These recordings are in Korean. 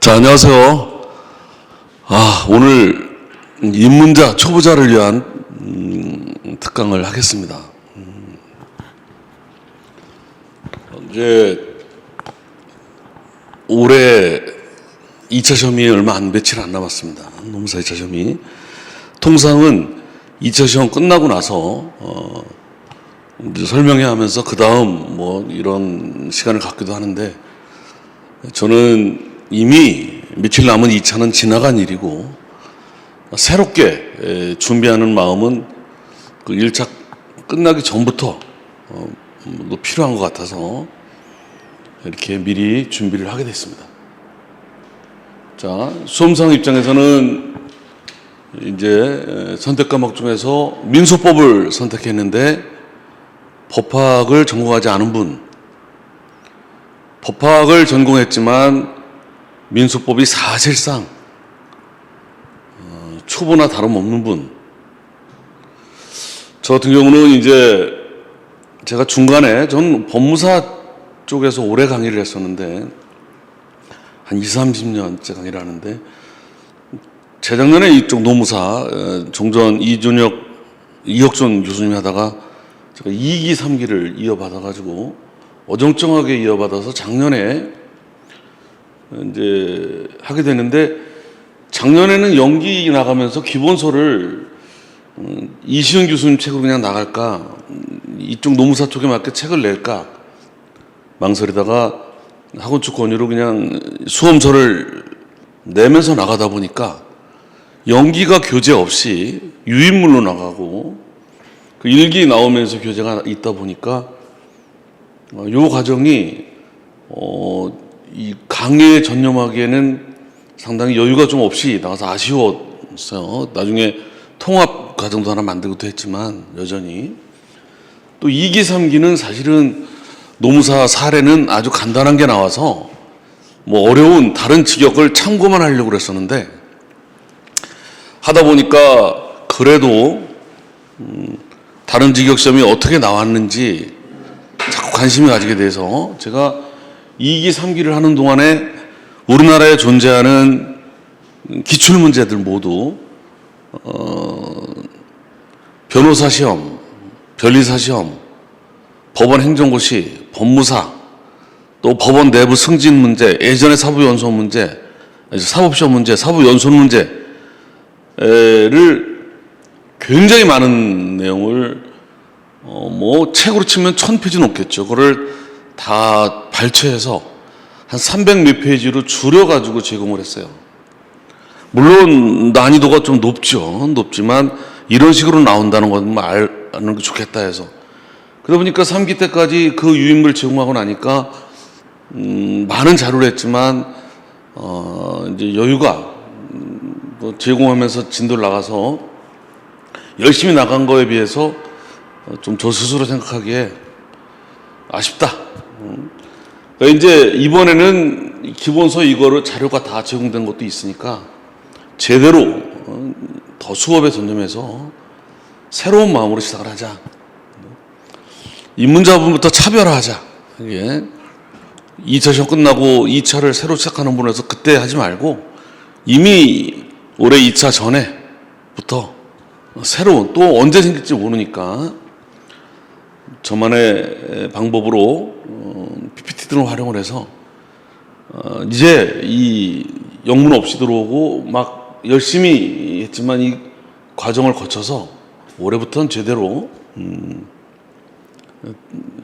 자, 안녕하세요. 오늘 입문자, 초보자를 위한 특강을 하겠습니다. 이제 올해 2차 시험이 얼마 며칠 안 남았습니다. 노무사 2차 시험이. 통상은 2차 시험 끝나고 나서 이제 설명회 하면서 그 다음 뭐 이런 시간을 갖기도 하는데, 저는 이미 며칠 남은 2차는 지나간 일이고 새롭게 준비하는 마음은 그 1차 끝나기 전부터 필요한 것 같아서 이렇게 미리 준비를 하게 됐습니다. 자, 수험생 입장에서는 이제 선택 과목 중에서 민소법을 선택했는데 법학을 전공하지 않은 분, 법학을 전공했지만 민소법이 사실상 초보나 다름없는 분. 저 같은 경우는 이제 제가 중간에 전 법무사 쪽에서 오래 강의를 했었는데 한 20, 30년째 강의를 하는데, 재작년에 이쪽 노무사 종전 이혁준 교수님이 하다가 제가 2기, 3기를 이어받아가지고 어정쩡하게 이어받아서 작년에 이제 하게 되는데, 작년에는 연기 나가면서 기본서를 이시은 교수님 책으로 그냥 나갈까, 이쪽 노무사 쪽에 맞게 책을 낼까 망설이다가 학원 측 권유로 그냥 수험서를 내면서 나가다 보니까 연기가 교재 없이 유인물로 나가고 그 일기 나오면서 교재가 있다 보니까 요 과정이 이 강의에 전념하기에는 상당히 여유가 좀 없이 나가서 아쉬웠어요. 나중에 통합 과정도 하나 만들기도 했지만 여전히 또 2기, 3기는 사실은 노무사 사례는 아주 간단한 게 나와서 뭐 어려운 다른 직역을 참고만 하려고 그랬었는데, 하다 보니까 그래도 다른 직역 시험이 어떻게 나왔는지 자꾸 관심이 가지게 돼서 제가 2기, 3기를 하는 동안에 우리나라에 존재하는 기출문제들 모두 변호사 시험, 변리사 시험, 법원 행정고시, 법무사, 또 법원 내부 승진 문제, 예전의 사법연수원 문제, 사법시험 문제, 사법연수원 문제를 굉장히 많은 내용을 뭐 책으로 치면 1000페이지 넘겠죠. 그걸 다 발췌해서 한 300몇 페이지로 줄여가지고 제공을 했어요. 물론 난이도가 좀 높지만 이런 식으로 나온다는 건 알는 게 좋겠다 해서, 그러다 보니까 3기 때까지 그 유인물 제공하고 나니까 많은 자료를 했지만 이제 여유가 뭐 제공하면서 진도를 나가서 열심히 나간 거에 비해서 좀 저 스스로 생각하기에 아쉽다. 그러니까 이제 이번에는 기본서 이거를 자료가 다 제공된 것도 있으니까 제대로 더 수업에 전념해서 새로운 마음으로 시작을 하자. 입문자분부터 차별화하자. 이게 2차 시험 끝나고 2차를 새로 시작하는 분에서 그때 하지 말고 이미 올해 2차 전에부터 새로운, 또 언제 생길지 모르니까 저만의 방법으로 PPT 등을 활용을 해서 이제 이 영문 없이 들어오고 막 열심히 했지만 이 과정을 거쳐서 올해부터는 제대로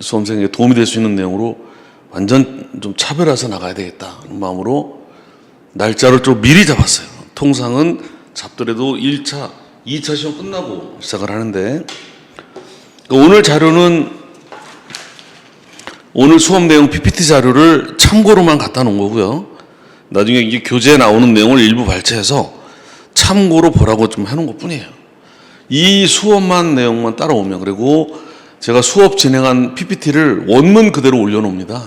수험생에게 도움이 될 수 있는 내용으로 완전 좀 차별해서 나가야 되겠다 하는 마음으로 날짜를 좀 미리 잡았어요. 통상은 잡더라도 1차, 2차 시험 끝나고 시작을 하는데, 오늘 자료는 오늘 수업 내용 PPT 자료를 참고로만 갖다 놓은 거고요. 나중에 이게 교재에 나오는 내용을 일부 발췌해서 참고로 보라고 좀 해놓은 것 뿐이에요. 이 수업만 내용만 따라오면, 그리고 제가 수업 진행한 PPT를 원문 그대로 올려놓습니다.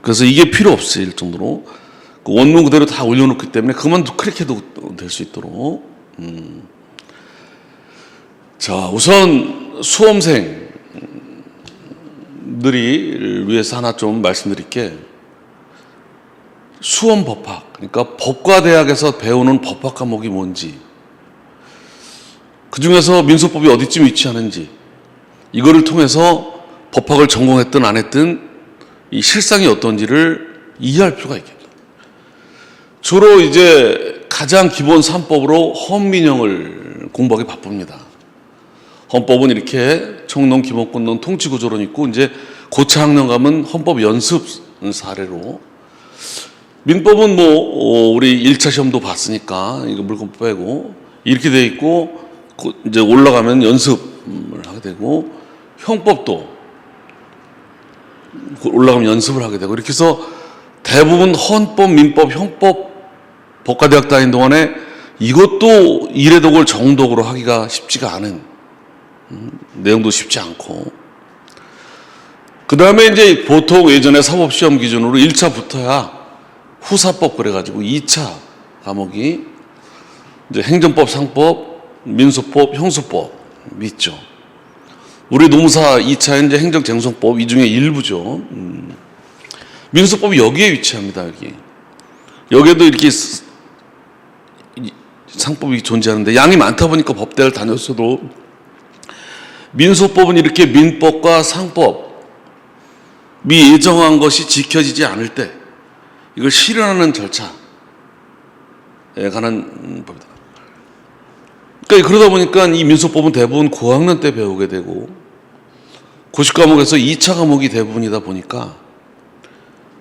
그래서 이게 필요 없을 정도로 그 원문 그대로 다 올려놓기 때문에 그만 클릭해도 될 수 있도록. 자, 우선 수험생들이 위해서 하나 좀 말씀드릴 게, 수험법학, 그러니까 법과대학에서 배우는 법학 과목이 뭔지, 그 중에서 민소법이 어디쯤 위치하는지, 이거를 통해서 법학을 전공했든 안 했든 이 실상이 어떤지를 이해할 필요가 있겠다. 주로 이제 가장 기본 3법으로 헌민형을 공부하기 바쁩니다. 헌법은 이렇게 총론, 기본권론, 통치구조론 있고, 이제 고차학년 가면 헌법 연습 사례로, 민법은 우리 1차 시험도 봤으니까 이거 물건 빼고 이렇게 돼 있고, 이제 올라가면 연습을 하게 되고, 형법도 올라가면 연습을 하게 되고, 이렇게 해서 대부분 헌법, 민법, 형법, 법과대학 다닌 동안에 이것도 이례독을 정독으로 하기가 쉽지가 않은, 내용도 쉽지 않고, 그 다음에 이제 보통 예전에 사법시험 기준으로 1차 붙어야 후사법 그래가지고 2차 과목이 이제 행정법, 상법, 민소법, 형소법 있죠. 우리 노무사 2차 이제 행정쟁송법, 이 중에 일부죠. 민소법이 여기에 위치합니다. 여기에도 이렇게 상법이 존재하는데, 양이 많다 보니까 법대를 다녔어도 민소법은 이렇게 민법과 상법이 예정한 것이 지켜지지 않을 때 이걸 실현하는 절차에 관한 법이다. 그러니까 그러다 보니까 이 민소법은 대부분 고학년 때 배우게 되고, 고시 과목에서 2차 과목이 대부분이다 보니까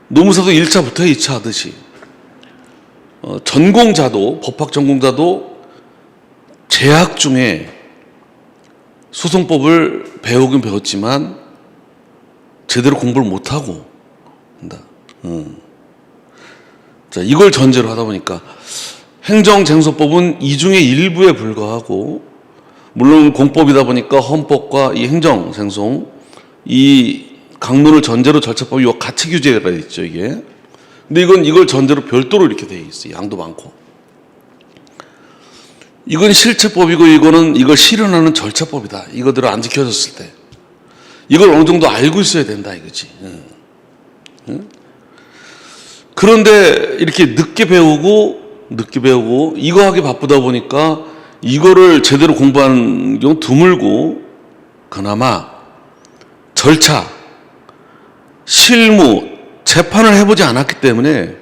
노무사도 1차부터 2차 하듯이 전공자도, 법학 전공자도 재학 중에 소송법을 배우긴 배웠지만 제대로 공부를 못하고 한다. 자, 이걸 전제로 하다 보니까 행정쟁소법은 이 중에 일부에 불과하고, 물론 공법이다 보니까 헌법과 이 행정쟁송, 이 강론을 전제로 절차법이 같이 규제가 있죠, 이게. 근데 이걸 전제로 별도로 이렇게 돼 있어요. 양도 많고. 이건 실체법이고, 이걸 실현하는 절차법이다. 이거대로 안 지켜졌을 때 이걸 어느 정도 알고 있어야 된다 이거지. 그런데 이렇게 늦게 배우고 이거 하기 바쁘다 보니까 이거를 제대로 공부하는 경우 드물고, 그나마 절차, 실무, 재판을 해보지 않았기 때문에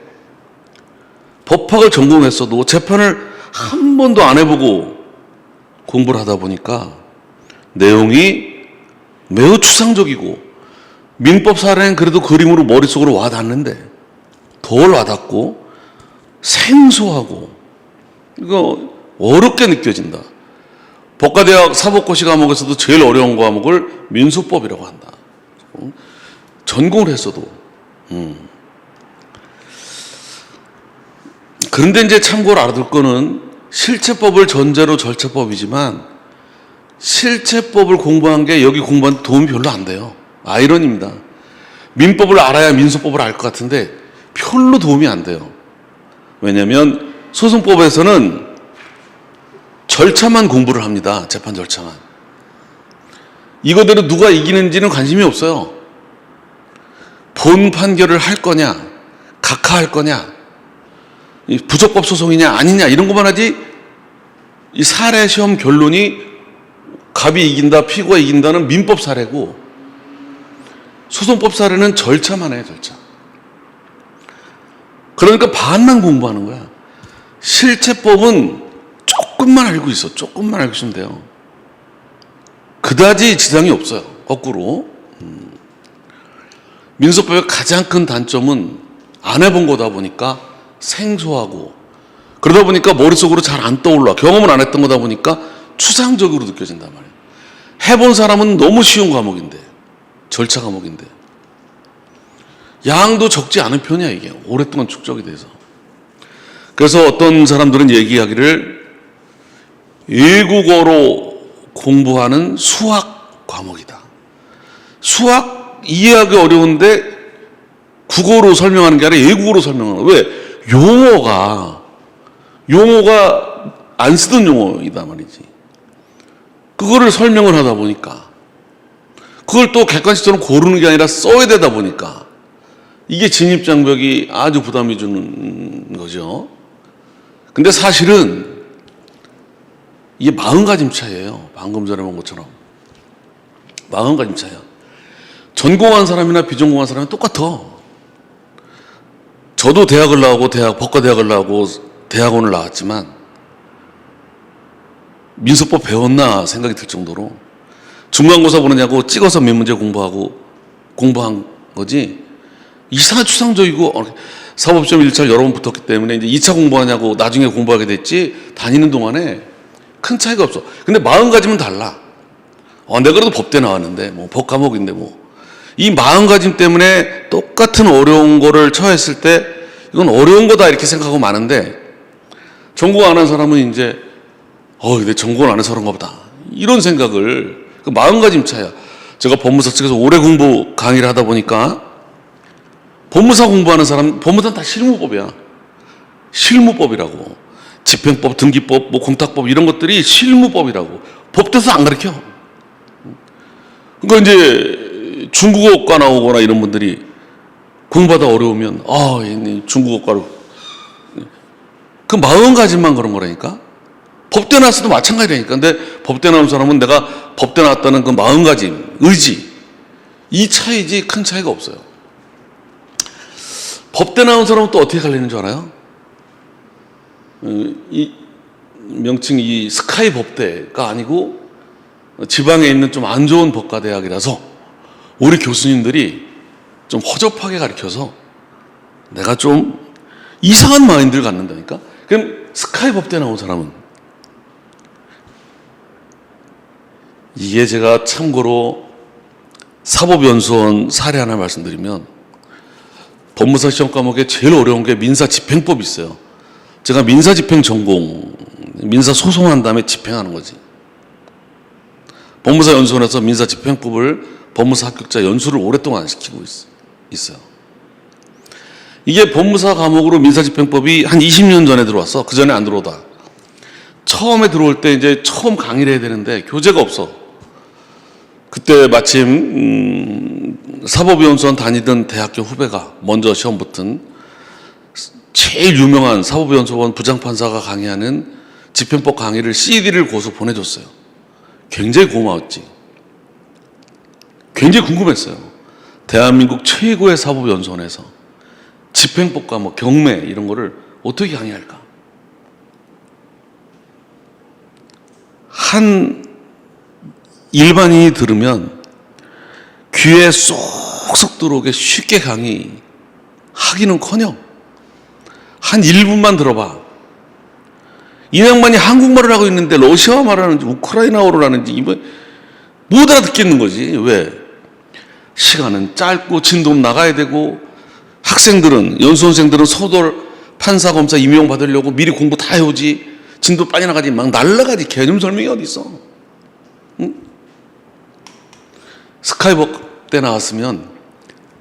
법학을 전공했어도 재판을 한 번도 안 해보고 공부를 하다 보니까 내용이 매우 추상적이고, 민법 사례는 그래도 그림으로 머릿속으로 와닿는데 덜 와닿고 생소하고 이거 어렵게 느껴진다. 법과대학 사법고시 과목에서도 제일 어려운 과목을 민소법이라고 한다. 전공을 했어도. 그런데 이제 참고로 알아둘 거는, 실체법을 전제로 절차법이지만 실체법을 공부한 게 여기 공부한 데 도움이 별로 안 돼요. 아이러니입니다. 민법을 알아야 민소법을 알 것 같은데 별로 도움이 안 돼요. 왜냐하면 소송법에서는 절차만 공부를 합니다. 재판 절차만. 이거대로 누가 이기는지는 관심이 없어요. 본 판결을 할 거냐, 각하할 거냐, 부적법 소송이냐 아니냐, 이런 것만 하지, 이 사례 시험 결론이 갑이 이긴다, 피고가 이긴다는 민법 사례고, 소송법 사례는 절차만 해요, 절차. 그러니까 반만 공부하는 거야. 실체법은 조금만 알고 있어. 조금만 알고 있으면 돼요. 그다지 지장이 없어요. 거꾸로. 민소법의 가장 큰 단점은 안 해본 거다 보니까 생소하고, 그러다 보니까 머릿속으로 잘 안 떠올라. 경험을 안 했던 거다 보니까 추상적으로 느껴진단 말이에요. 해본 사람은 너무 쉬운 과목인데, 절차 과목인데. 양도 적지 않은 편이야, 이게. 오랫동안 축적이 돼서. 그래서 어떤 사람들은 얘기하기를 외국어로 공부하는 수학 과목이다. 수학 이해하기 어려운데 국어로 설명하는 게 아니라 외국어로 설명하는 거야. 왜? 용어가 안 쓰던 용어이다 말이지. 그거를 설명을 하다 보니까, 그걸 또 객관식적으로 고르는 게 아니라 써야 되다 보니까 이게 진입장벽이 아주 부담이 주는 거죠. 근데 사실은 이게 마음가짐 차이예요. 방금 전에 본 것처럼. 마음가짐 차이야. 전공한 사람이나 비전공한 사람은 똑같아. 저도 대학을 나오고 법과대학을 나오고 대학원을 나왔지만 민수법 배웠나 생각이 들 정도로 중간고사 보느냐고 찍어서 몇 문제 공부한 거지. 이상한 추상적이고 사법시험 1차 여러 번 붙었기 때문에 이제 2차 공부하냐고 나중에 공부하게 됐지, 다니는 동안에 큰 차이가 없어. 근데 마음가짐은 달라. 내가 그래도 법대 나왔는데 뭐 법 과목인데 뭐. 이 마음가짐 때문에 똑같은 어려운 거를 처했을 때 이건 어려운 거다 이렇게 생각하고 마는데, 전공 안 한 사람은 이제 내 전공 안 해서 그런가 보다 이런 생각을, 그 마음가짐 차이야. 제가 법무사 측에서 오래 공부 강의를 하다 보니까 법무사 공부하는 사람, 법무사는 다 실무법이야. 실무법이라고. 집행법, 등기법, 뭐 공탁법 이런 것들이 실무법이라고. 법대에서 안 가르쳐. 그러니까 이제 중국어과 나오거나 이런 분들이 공부하다 어려우면 중국어과로, 그 마음가짐만 그런 거라니까. 법대 나왔어도 마찬가지라니까. 근데 법대 나온 사람은 내가 법대 나왔다는 그 마음가짐, 의지, 이 차이지 큰 차이가 없어요. 법대 나온 사람은 또 어떻게 갈리는 줄 알아요? 이 명칭이 이 스카이 법대가 아니고 지방에 있는 좀 안 좋은 법과대학이라서 우리 교수님들이 좀 허접하게 가르쳐서 내가 좀 이상한 마인드를 갖는다니까. 그럼 스카이 법대 나온 사람은, 이게 제가 참고로 사법연수원 사례 하나 말씀드리면, 법무사 시험 과목에 제일 어려운 게 민사집행법이 있어요. 제가 민사집행 전공, 민사 소송한 다음에 집행하는 거지. 법무사 연수원에서 민사집행법을 법무사 합격자 연수를 오랫동안 시키고 있어요. 이게 법무사 과목으로 민사집행법이 한 20년 전에 들어왔어. 그 전에 안 들어오다. 처음에 들어올 때 이제 처음 강의를 해야 되는데 교재가 없어. 그때 마침 사법연수원 다니던 대학교 후배가 먼저 시험 붙은 제일 유명한 사법연수원 부장판사가 강의하는 집행법 강의를 CD를 고서 보내줬어요. 굉장히 고마웠지. 굉장히 궁금했어요. 대한민국 최고의 사법연수원에서 집행법과 뭐 경매 이런 거를 어떻게 강의할까? 한 일반인이 들으면 귀에 쏙쏙 들어오게 쉽게 강의하기는커녕 한 1분만 들어봐. 이 양반이 한국말을 하고 있는데 러시아 말하는지 우크라이나어를 하는지 못 알아듣겠는 거지. 왜? 시간은 짧고 진도는 나가야 되고, 학생들은, 연수원생들은 서둘 판사 검사 임용 받으려고 미리 공부 다 해오지. 진도 빨리 나가지 막 날라가지. 개념 설명이 어디 있어? 응? 스카이법 때 나왔으면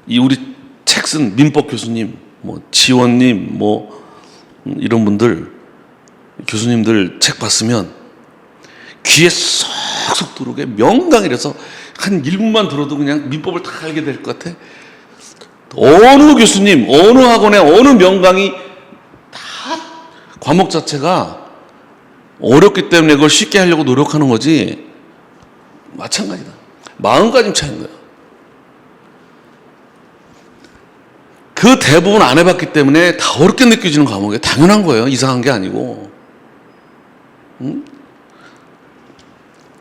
이 우리 책 쓴 민법 교수님, 뭐 지원님, 뭐 이런 분들, 교수님들 책 봤으면 귀에 쏙쏙 들어오게 명강이라서 한 1분만 들어도 그냥 민법을 다 알게 될 것 같아. 어느 교수님, 어느 학원의 어느 명강이 다 과목 자체가 어렵기 때문에 그걸 쉽게 하려고 노력하는 거지. 마찬가지다. 마음가짐 차이인 거야. 그 대부분 안 해봤기 때문에 다 어렵게 느껴지는 과목이 당연한 거예요. 이상한 게 아니고. 응?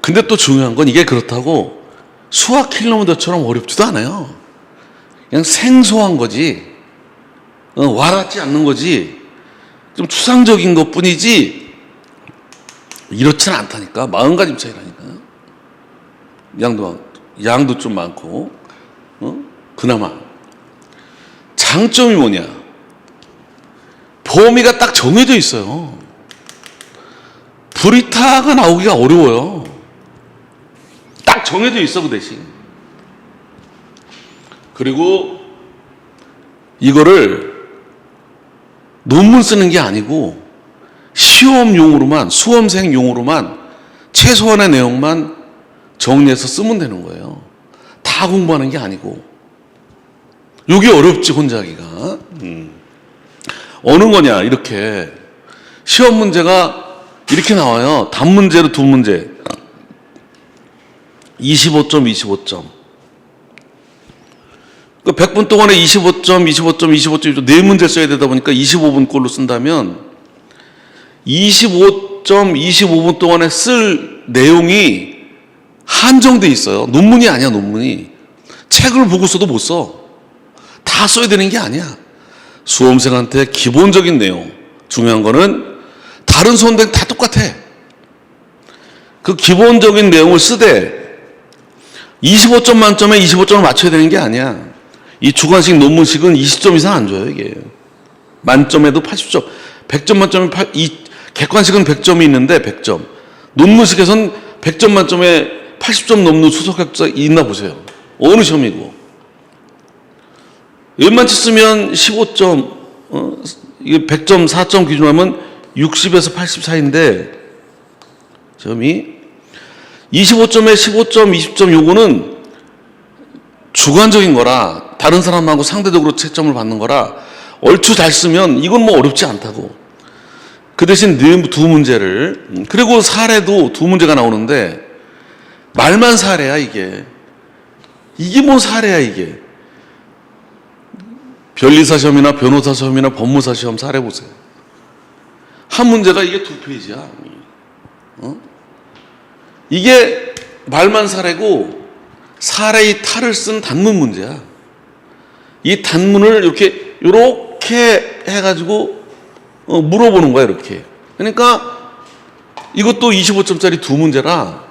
근데 또 중요한 건 이게 그렇다고 수학 킬로미터처럼 어렵지도 않아요. 그냥 생소한 거지. 와닿지 않는 거지. 좀 추상적인 것 뿐이지 이렇지는 않다니까. 마음가짐 차이라니까. 양도 좀 많고, 그나마. 장점이 뭐냐? 범위가 딱 정해져 있어요. 불이타가 나오기가 어려워요. 딱 정해져 있어, 그 대신. 그리고 이거를 논문 쓰는 게 아니고 시험용으로만, 수험생용으로만 최소한의 내용만 정리해서 쓰면 되는 거예요. 다 공부하는 게 아니고. 요게 어렵지, 혼자 하기가. 어느 거냐, 이렇게. 시험 문제가 이렇게 나와요. 단문제로 두 문제. 25점, 25점. 그 100분 동안에 25점, 25점, 25점, 네 문제 써야 되다 보니까 25분 꼴로 쓴다면 25점, 25분 동안에 쓸 내용이 한정돼 있어요. 논문이 아니야, 논문이. 책을 보고 써도 못 써. 다 써야 되는 게 아니야. 수험생한테 기본적인 내용. 중요한 거는 다른 수험생 다 똑같아. 그 기본적인 내용을 쓰되 25점 만점에 25점을 맞춰야 되는 게 아니야. 이 주관식 논문식은 20점 이상 안 줘요, 이게. 만점에도 80점. 100점 만점에 이 객관식은 100점이 있는데 100점. 논문식에선 100점 만점에 80점 넘는 수석 합격자 있나 보세요. 어느 시험이고. 웬만치 쓰면 15점, 이게 100점 4점 기준하면 60에서 80 사이인데, 점이 25점에 15점, 20점 요거는 주관적인 거라, 다른 사람하고 상대적으로 채점을 받는 거라, 얼추 잘 쓰면 이건 뭐 어렵지 않다고. 그 대신 두 문제를, 그리고 사례도 두 문제가 나오는데, 말만 사례야, 이게. 이게 뭐 사례야, 이게. 변리사 시험이나 변호사 시험이나 법무사 시험 사례 보세요. 한 문제가 이게 2페이지야. 이게 말만 사례고 사례의 탈을 쓴 단문 문제야. 이 단문을 이렇게 해가지고 물어보는 거야, 이렇게. 그러니까 이것도 25점짜리 두 문제라.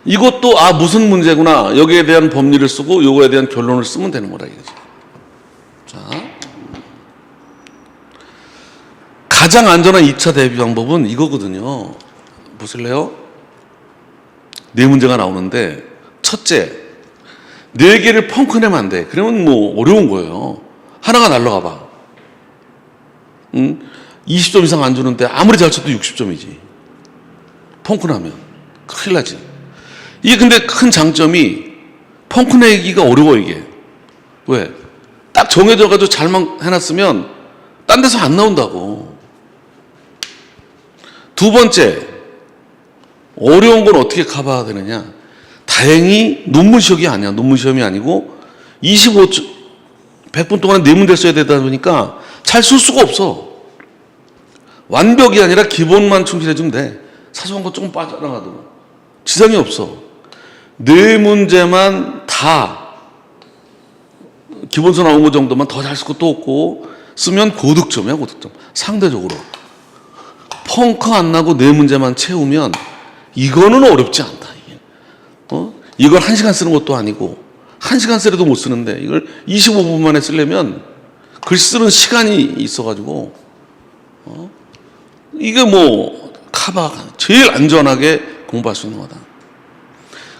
이것도 무슨 문제구나. 여기에 대한 법리를 쓰고 요거에 대한 결론을 쓰면 되는 거라 이거지. 자, 가장 안전한 2차 대비 방법은 이거거든요. 보실래요? 네 문제가 나오는데, 첫째, 네 개를 펑크 내면 안 돼. 그러면 뭐 어려운 거예요. 하나가 날라가 봐. 20점 이상 안 주는데 아무리 잘 쳐도 60점이지. 펑크 나면 큰일 나지. 이게 근데 큰 장점이 펑크 내기가 어려워, 이게. 왜? 딱 정해져가지고 잘만 해놨으면 딴 데서 안 나온다고. 두 번째, 어려운 건 어떻게 커버가 되느냐. 다행히 논문 시험이 아니야. 논문 시험이 아니고 100분 동안 네 문제 써야 되다 보니까 잘 쓸 수가 없어. 완벽이 아니라 기본만 충실해주면 돼. 사소한 거 조금 빠져나가도 지장이 없어. 네 문제만 다 기본서 나온 거 정도만 더 잘 쓸 것도 없고 쓰면 고득점이야, 고득점. 상대적으로. 펑크 안 나고 네 문제만 채우면 이거는 어렵지 않다, 이게. 이걸 1시간 쓰는 것도 아니고 1시간 쓰려도 못 쓰는데 이걸 25분 만에 쓰려면 글씨 쓰는 시간이 있어가지고 이게 뭐 카바가 제일 안전하게 공부할 수 있는 거다.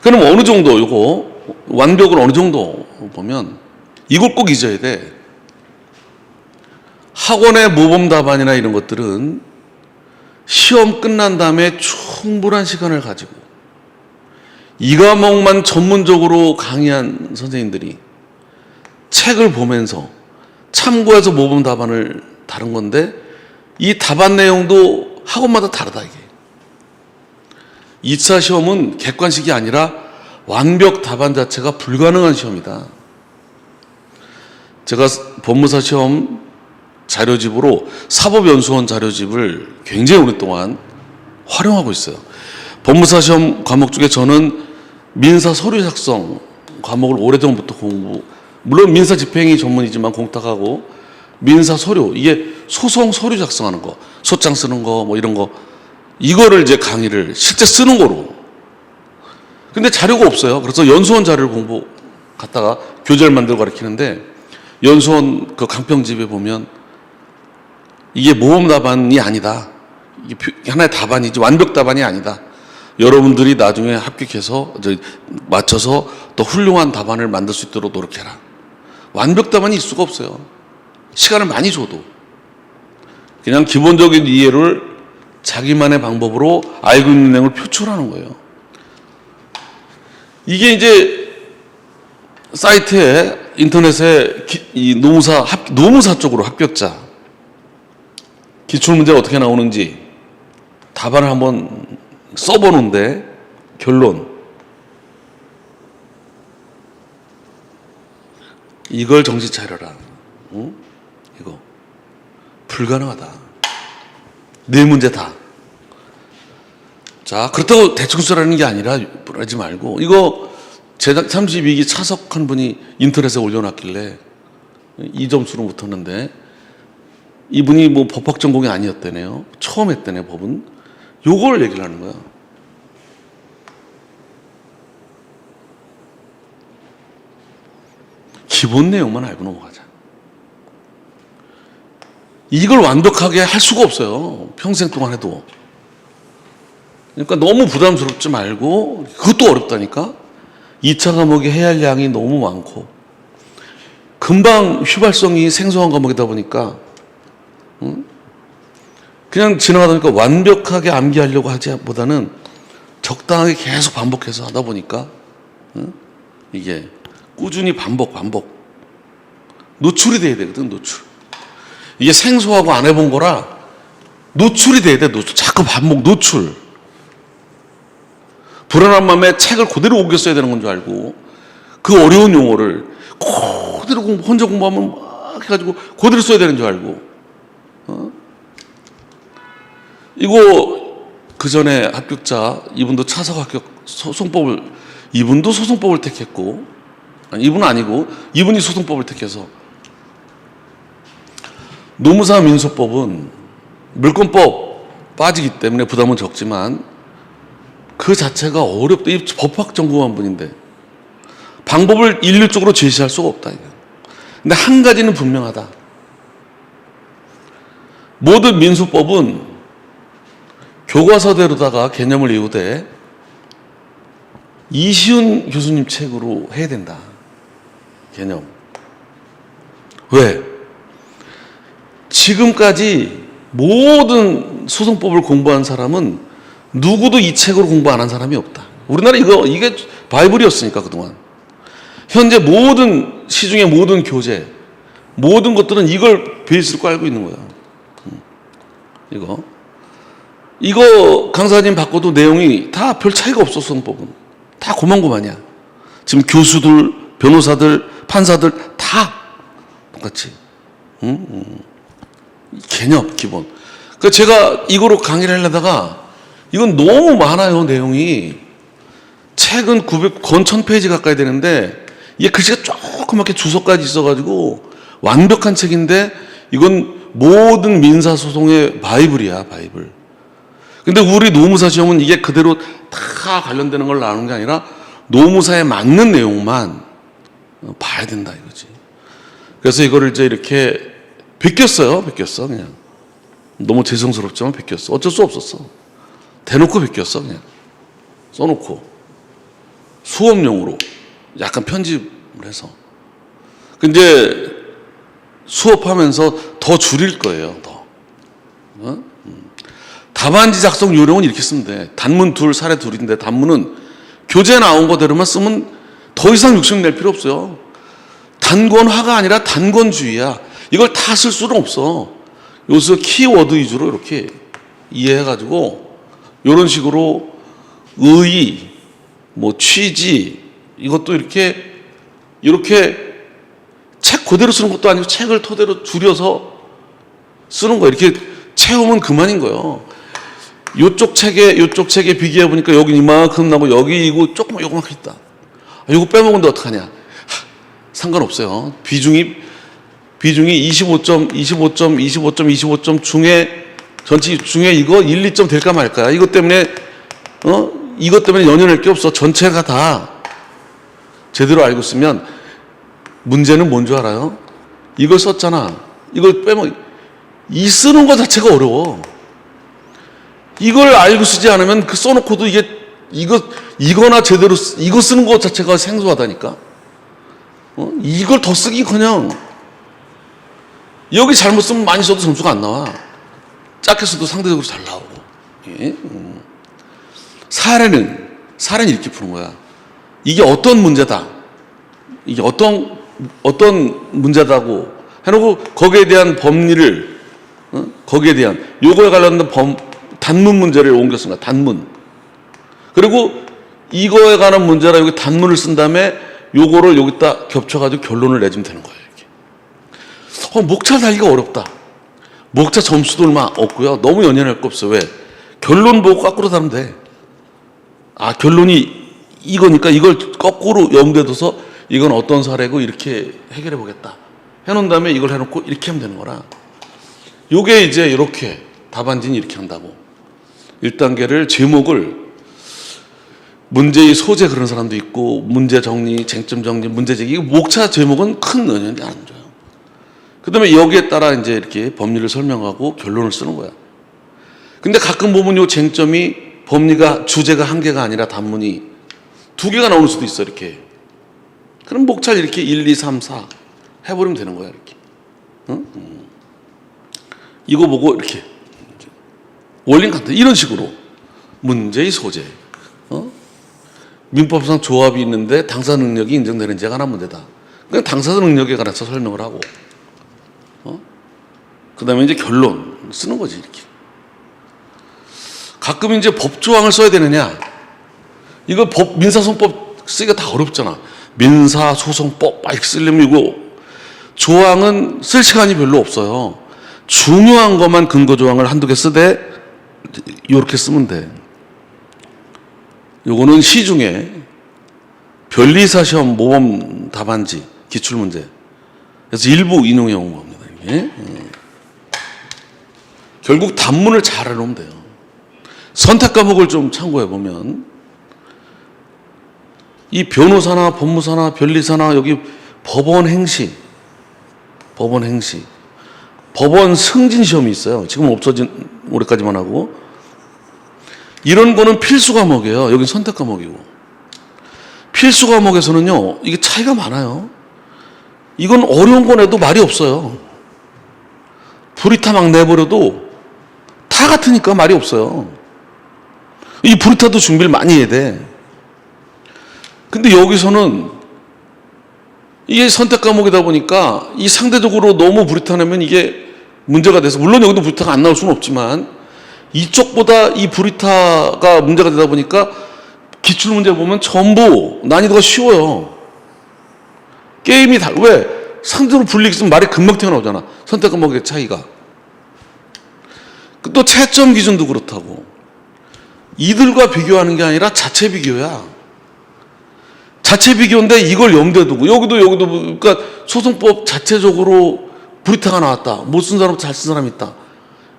그럼 어느 정도 요거 완벽을 어느 정도 보면 이걸 꼭 잊어야 돼. 학원의 모범 답안이나 이런 것들은 시험 끝난 다음에 충분한 시간을 가지고 이 과목만 전문적으로 강의한 선생님들이 책을 보면서 참고해서 모범 답안을 다룬 건데, 이 답안 내용도 학원마다 다르다, 이게. 2차 시험은 객관식이 아니라 완벽 답안 자체가 불가능한 시험이다. 제가 법무사 시험 자료집으로 사법연수원 자료집을 굉장히 오랫동안 활용하고 있어요. 법무사 시험 과목 중에 저는 민사 서류 작성 과목을 오래전부터 물론 민사 집행이 전문이지만 공탁하고 민사 서류, 이게 소송 서류 작성하는 거, 소장 쓰는 거, 뭐 이런 거, 이거를 이제 강의를 실제 쓰는 거로. 근데 자료가 없어요. 그래서 연수원 자료를 갖다가 교재를 만들고 가르치는데, 연수원 그 강평집에 보면 이게 모범 답안이 아니다. 이게 하나의 답안이지 완벽 답안이 아니다. 여러분들이 나중에 합격해서 맞춰서 더 훌륭한 답안을 만들 수 있도록 노력해라. 완벽 답안이 있을 수가 없어요. 시간을 많이 줘도. 그냥 기본적인 이해를 자기만의 방법으로 알고 있는 내용을 표출하는 거예요. 이게 이제 사이트에 인터넷에 이 노무사 쪽으로 합격자 기출문제가 어떻게 나오는지 답안을 한번 써보는데 결론 이걸 정신 차려라. 응? 이거 불가능하다. 네 문제 다. 자, 그렇다고 대충 쓰라는 게 아니라 하지 말고 이거 제작 32기 차석한 분이 인터넷에 올려놨길래 이 점수로 붙었는데 이분이 뭐 법학 전공이 아니었다네요. 처음 했다네 법은. 요걸 얘기를 하는 거야. 기본 내용만 알고 넘어가자. 이걸 완벽하게 할 수가 없어요. 평생 동안 해도. 그러니까 너무 부담스럽지 말고 그것도 어렵다니까. 2차 과목이 해야 할 양이 너무 많고 금방 휘발성이 생소한 과목이다 보니까 그냥 지나가다 보니까 완벽하게 암기하려고 하지 보다는 적당하게 계속 반복해서 하다 보니까 이게 꾸준히 반복 노출이 돼야 되거든. 노출. 이게 생소하고 안 해본 거라 노출이 돼야 돼. 노출. 자꾸 반복 노출. 불안한 마음에 책을 그대로 옮겨 써야 되는 건 줄 알고 그 어려운 용어를 그대로 혼자 공부하면 막 해가지고 그대로 써야 되는 줄 알고 이거 그 전에 합격자 이분도 차석 합격 소송법을 이분도 소송법을 택했고 아니 이분은 아니고 이분이 소송법을 택해서 노무사 민소법은 물권법 빠지기 때문에 부담은 적지만 그 자체가 어렵다. 이 법학 전공한 분인데 방법을 일률적으로 제시할 수가 없다. 근데 한 가지는 분명하다. 모든 민수법은 교과서대로다가 개념을 이후되 이시훈 교수님 책으로 해야 된다. 개념. 왜? 지금까지 모든 소송법을 공부한 사람은 누구도 이 책으로 공부 안 한 사람이 없다. 우리나라 이게 바이블이었으니까 그동안. 현재 모든 시중의 모든 교재, 모든 것들은 이걸 베이스로 깔고 있는 거야. 이거 강사님 바꿔도 내용이 다 별 차이가 없어. 소송법은 다 고만고만이야. 지금 교수들, 변호사들, 판사들 다 똑같이. 개념 기본. 그러니까 제가 이거로 강의를 하려다가 이건 너무 많아요. 내용이. 책은 900권 1000페이지 가까이 되는데 이게 글씨가 조그맣게 주석까지 있어가지고 완벽한 책인데 이건 모든 민사소송의 바이블이야. 바이블. 근데 우리 노무사 시험은 이게 그대로 다 관련되는 걸 나오는 게 아니라 노무사에 맞는 내용만 봐야 된다 이거지. 그래서 이거를 이제 이렇게 베꼈어요. 그냥. 너무 죄송스럽지만 베꼈어. 어쩔 수 없었어. 대놓고 베꼈어. 그냥. 써놓고. 수업용으로 약간 편집을 해서. 근데 수업하면서 더 줄일 거예요. 더. 답안지 작성 요령은 이렇게 쓰면 돼. 단문 둘, 사례 둘인데 단문은 교재에 나온 거대로만 쓰면 더 이상 욕심 낼 필요 없어요. 단권화가 아니라 단권주의야. 이걸 다 쓸 수는 없어. 여기서 키워드 위주로 이렇게 이해해가지고 이런 식으로 의의, 뭐 취지 이것도 이렇게 책 그대로 쓰는 것도 아니고 책을 토대로 줄여서 쓰는 거예요. 이렇게 채우면 그만인 거예요. 요쪽 책에 비교해 보니까 여기 이만큼 나고 여기 이거 조금 요만큼 있다. 이거 빼먹은데 어떡하냐? 상관없어요. 비중이 25점 중에 전체 중에 이거 1, 2점 될까 말까야. 이것 때문에 연연할 게 없어. 전체가 다 제대로 알고 쓰면 문제는 뭔 줄 알아요? 이걸 썼잖아. 이걸 이 쓰는 것 자체가 어려워. 이걸 알고 쓰지 않으면 그 써놓고도 이거나 제대로 이거 쓰는 것 자체가 생소하다니까. 이걸 더 쓰기커녕 여기 잘못 쓰면 많이 써도 점수가 안 나와. 작게 써도 상대적으로 잘 나오고. 예? 사례는 이렇게 푸는 거야. 이게 어떤 문제다. 이게 어떤 문제다고 해놓고 거기에 대한 법리를 거기에 대한 요거에 관련된 단문 문제를 옮겨 쓴 거야. 단문. 그리고 이거에 관한 문제라 여기 단문을 쓴 다음에 요거를 여기다 겹쳐가지고 결론을 내주면 되는 거예요. 이렇게. 목차 달기가 어렵다. 목차 점수도 얼마 없고요. 너무 연연할 거 없어. 왜? 결론 보고 거꾸로 다면 돼. 아, 결론이 이거니까 이걸 거꾸로 염두에 둬서 이건 어떤 사례고 이렇게 해결해 보겠다. 해놓은 다음에 이걸 해놓고 이렇게 하면 되는 거라. 요게 이제 이렇게 답안지는 이렇게 한다고. 1단계를 제목을 문제의 소재 그런 사람도 있고 문제 정리, 쟁점 정리, 문제 제기. 목차 제목은 큰 의견이 안 줘요. 그 다음에 여기에 따라 이제 이렇게 법리를 설명하고 결론을 쓰는 거야. 근데 가끔 보면 요 쟁점이 법리가 주제가 한 개가 아니라 단문이 두 개가 나올 수도 있어 이렇게. 그럼 목차를 이렇게 1, 2, 3, 4 해버리면 되는 거야 이렇게. 응? 이거 보고 이렇게 원린 간다 이런 식으로 문제의 소재. 민법상 조합이 있는데 당사 능력이 인정되는지가 하나 문제다. 그냥 당사 능력에 관해서 설명을 하고, 그 다음에 이제 결론 쓰는 거지 이렇게. 가끔 이제 법조항을 써야 되느냐? 이거 민사소송법 쓰기가 다 어렵잖아. 민사소송법 이렇게 쓰려면 이거 조항은 쓸 시간이 별로 없어요. 중요한 것만 근거조항을 한두 개 쓰되 이렇게 쓰면 돼. 요거는 시중에 변리사시험 모범 답안지 기출문제 그래서 일부 인용해 온 겁니다. 이게. 결국 단문을 잘 해놓으면 돼요. 선택 과목을 좀 참고해 보면 이 변호사나 법무사나 변리사나 여기 법원 행시 법원 승진 시험이 있어요. 지금 없어진 올해까지만 하고 이런 거는 필수 과목이에요. 여기 선택 과목이고 필수 과목에서는요 이게 차이가 많아요. 이건 어려운 거 내도 말이 없어요. 브리타 막 내버려도 타 같으니까 말이 없어요. 이 브리타도 준비를 많이 해야 돼. 근데 여기서는 이게 선택 과목이다 보니까 이 상대적으로 너무 브리타 내면 이게 문제가 돼서 물론 여기도 브리타가 안 나올 수는 없지만 이쪽보다 이 브리타가 문제가 되다 보니까 기출문제 보면 전부 난이도가 쉬워요. 게임이 왜? 상대로 불리기 있으면 말이 금방 튀어나오잖아. 선택 과목의 차이가. 또 채점 기준도 그렇다고. 이들과 비교하는 게 아니라 자체 비교야. 자체 비교인데 이걸 염두에 두고 여기도 그러니까 소송법 자체적으로 브리타가 나왔다. 못 쓴 사람 잘 쓴 사람이 있다.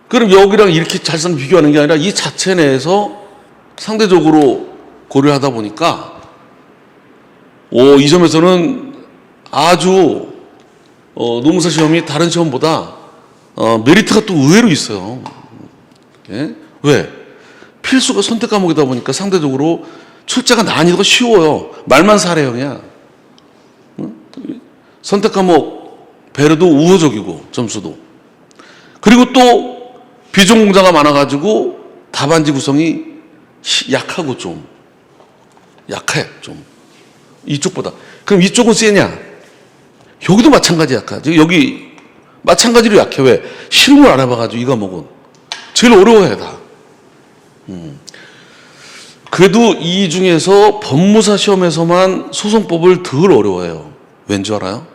그럼 여기랑 이렇게 잘 쓴 비교하는 게 아니라 이 자체 내에서 상대적으로 고려하다 보니까 이 점에서는 아주 노무사 시험이 다른 시험보다 메리트가 또 의외로 있어요. 예? 왜? 필수가 선택 과목이다 보니까 상대적으로 출제가 난이도가 쉬워요. 말만 사례형이야. 선택 과목 배려도 우호적이고 점수도. 그리고 또 비전공자가 많아가지고 답안지 구성이 약하고 좀 약해 좀 이쪽보다. 그럼 이쪽은 세냐? 여기도 마찬가지 약하지. 여기 마찬가지로 약해. 왜? 실물 안 해봐가지고 이 과목은 제일 어려워해 다. 그래도 이 중에서 법무사 시험에서만 소송법을 덜 어려워해요. 왠지 알아요?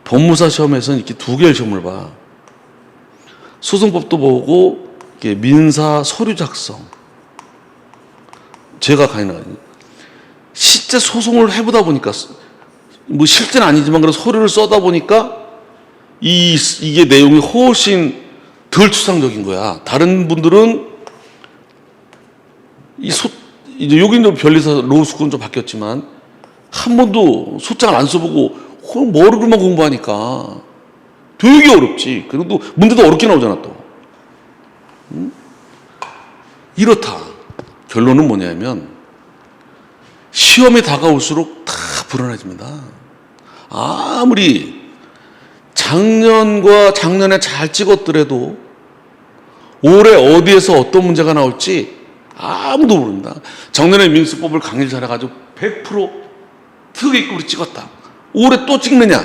법무사 시험에서는 이렇게 두 개의 시험을 봐. 소송법도 보고 민사 서류 작성. 제가 가이나 실제 소송을 해보다 보니까 뭐 실제는 아니지만 그런 서류를 써다 보니까 이게 내용이 훨씬 덜 추상적인 거야. 다른 분들은 이제 여기는 변리사 로스쿨은 좀 바뀌었지만 한 번도 소장을 안 써보고 머리로만 공부하니까 되게 어렵지. 그리고 또 문제도 어렵게 나오잖아 또. 이렇다. 결론은 뭐냐면 시험이 다가올수록 다 불안해집니다. 아무리 작년에 잘 찍었더라도 올해 어디에서 어떤 문제가 나올지 아무도 모릅니다. 작년에 민수법을 강의를 잘해가지고 100% 특이급으로 찍었다. 올해 또 찍느냐?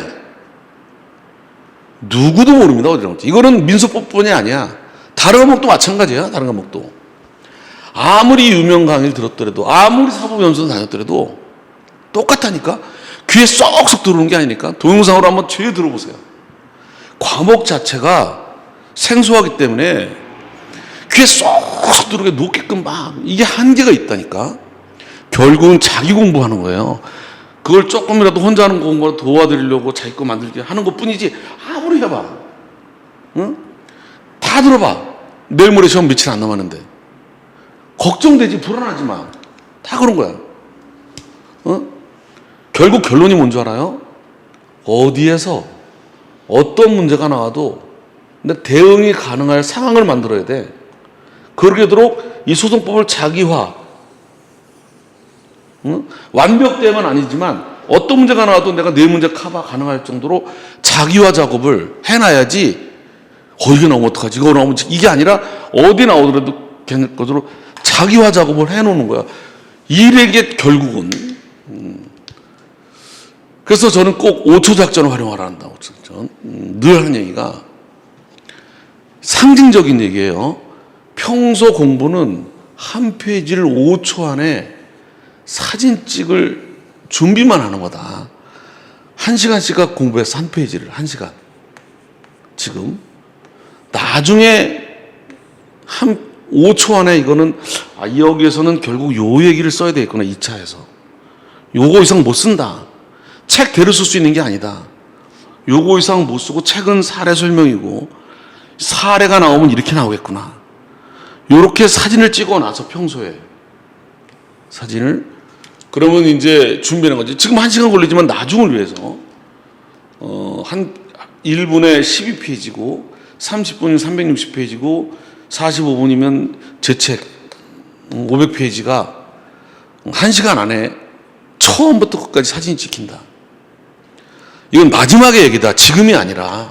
누구도 모릅니다. 어디로 갈지. 이거는 민소법뿐이 아니야. 다른 과목도 마찬가지야. 다른 과목도. 아무리 유명 강의를 들었더라도, 아무리 사법연수원 다녔더라도 똑같다니까. 귀에 쏙쏙 들어오는 게 아니니까. 동영상으로 한번 죄 들어보세요. 과목 자체가 생소하기 때문에 귀에 쏙쏙 들어오게 녹게끔 막, 이게 한계가 있다니까. 결국은 자기 공부하는 거예요. 그걸 조금이라도 혼자 하는 공부를 도와드리려고 자기 거 만들게 하는 것 뿐이지, 아무리 해봐. 응? 다 들어봐. 내일 모레 시험 며칠 안 남았는데. 걱정되지, 불안하지 마. 다 그런 거야. 결국 결론이 뭔지 알아요? 어디에서 어떤 문제가 나와도 근데 대응이 가능할 상황을 만들어야 돼. 그러게도록 이 소송법을 자기화, 완벽대만 아니지만 어떤 문제가 나와도 내가 내 문제 커버 가능할 정도로 자기화 작업을 해놔야지. 이게 나오면 어떡하지? 이거 나오면 이게 아니라 어디 나오더라도 괜찮을 것으로 자기화 작업을 해놓는 거야. 일에게 결국은. 그래서 저는 꼭 5초 작전을 활용하라 한다. 5초 작전. 늘 하는 얘기가 상징적인 얘기예요. 평소 공부는 한 페이지를 5초 안에 사진 찍을 준비만 하는 거다. 1시간씩 공부해서 한 페이지를 1시간. 지금 나중에 한 5초 안에 이거는 여기에서는 결국 요 얘기를 써야 되겠구나. 2차에서 요거 이상 못 쓴다. 책 대로 쓸 수 있는 게 아니다. 요거 이상 못 쓰고 책은 사례 설명이고 사례가 나오면 이렇게 나오겠구나. 요렇게 사진을 찍어 놔서 평소에 사진을 그러면 이제 준비하는 거지. 지금 1시간 걸리지만 나중을 위해서 한 1분에 12페이지고 30분이면 360페이지고 45분이면 제 책 500페이지가 1시간 안에 처음부터 끝까지 사진이 찍힌다. 이건 마지막의 얘기다. 지금이 아니라.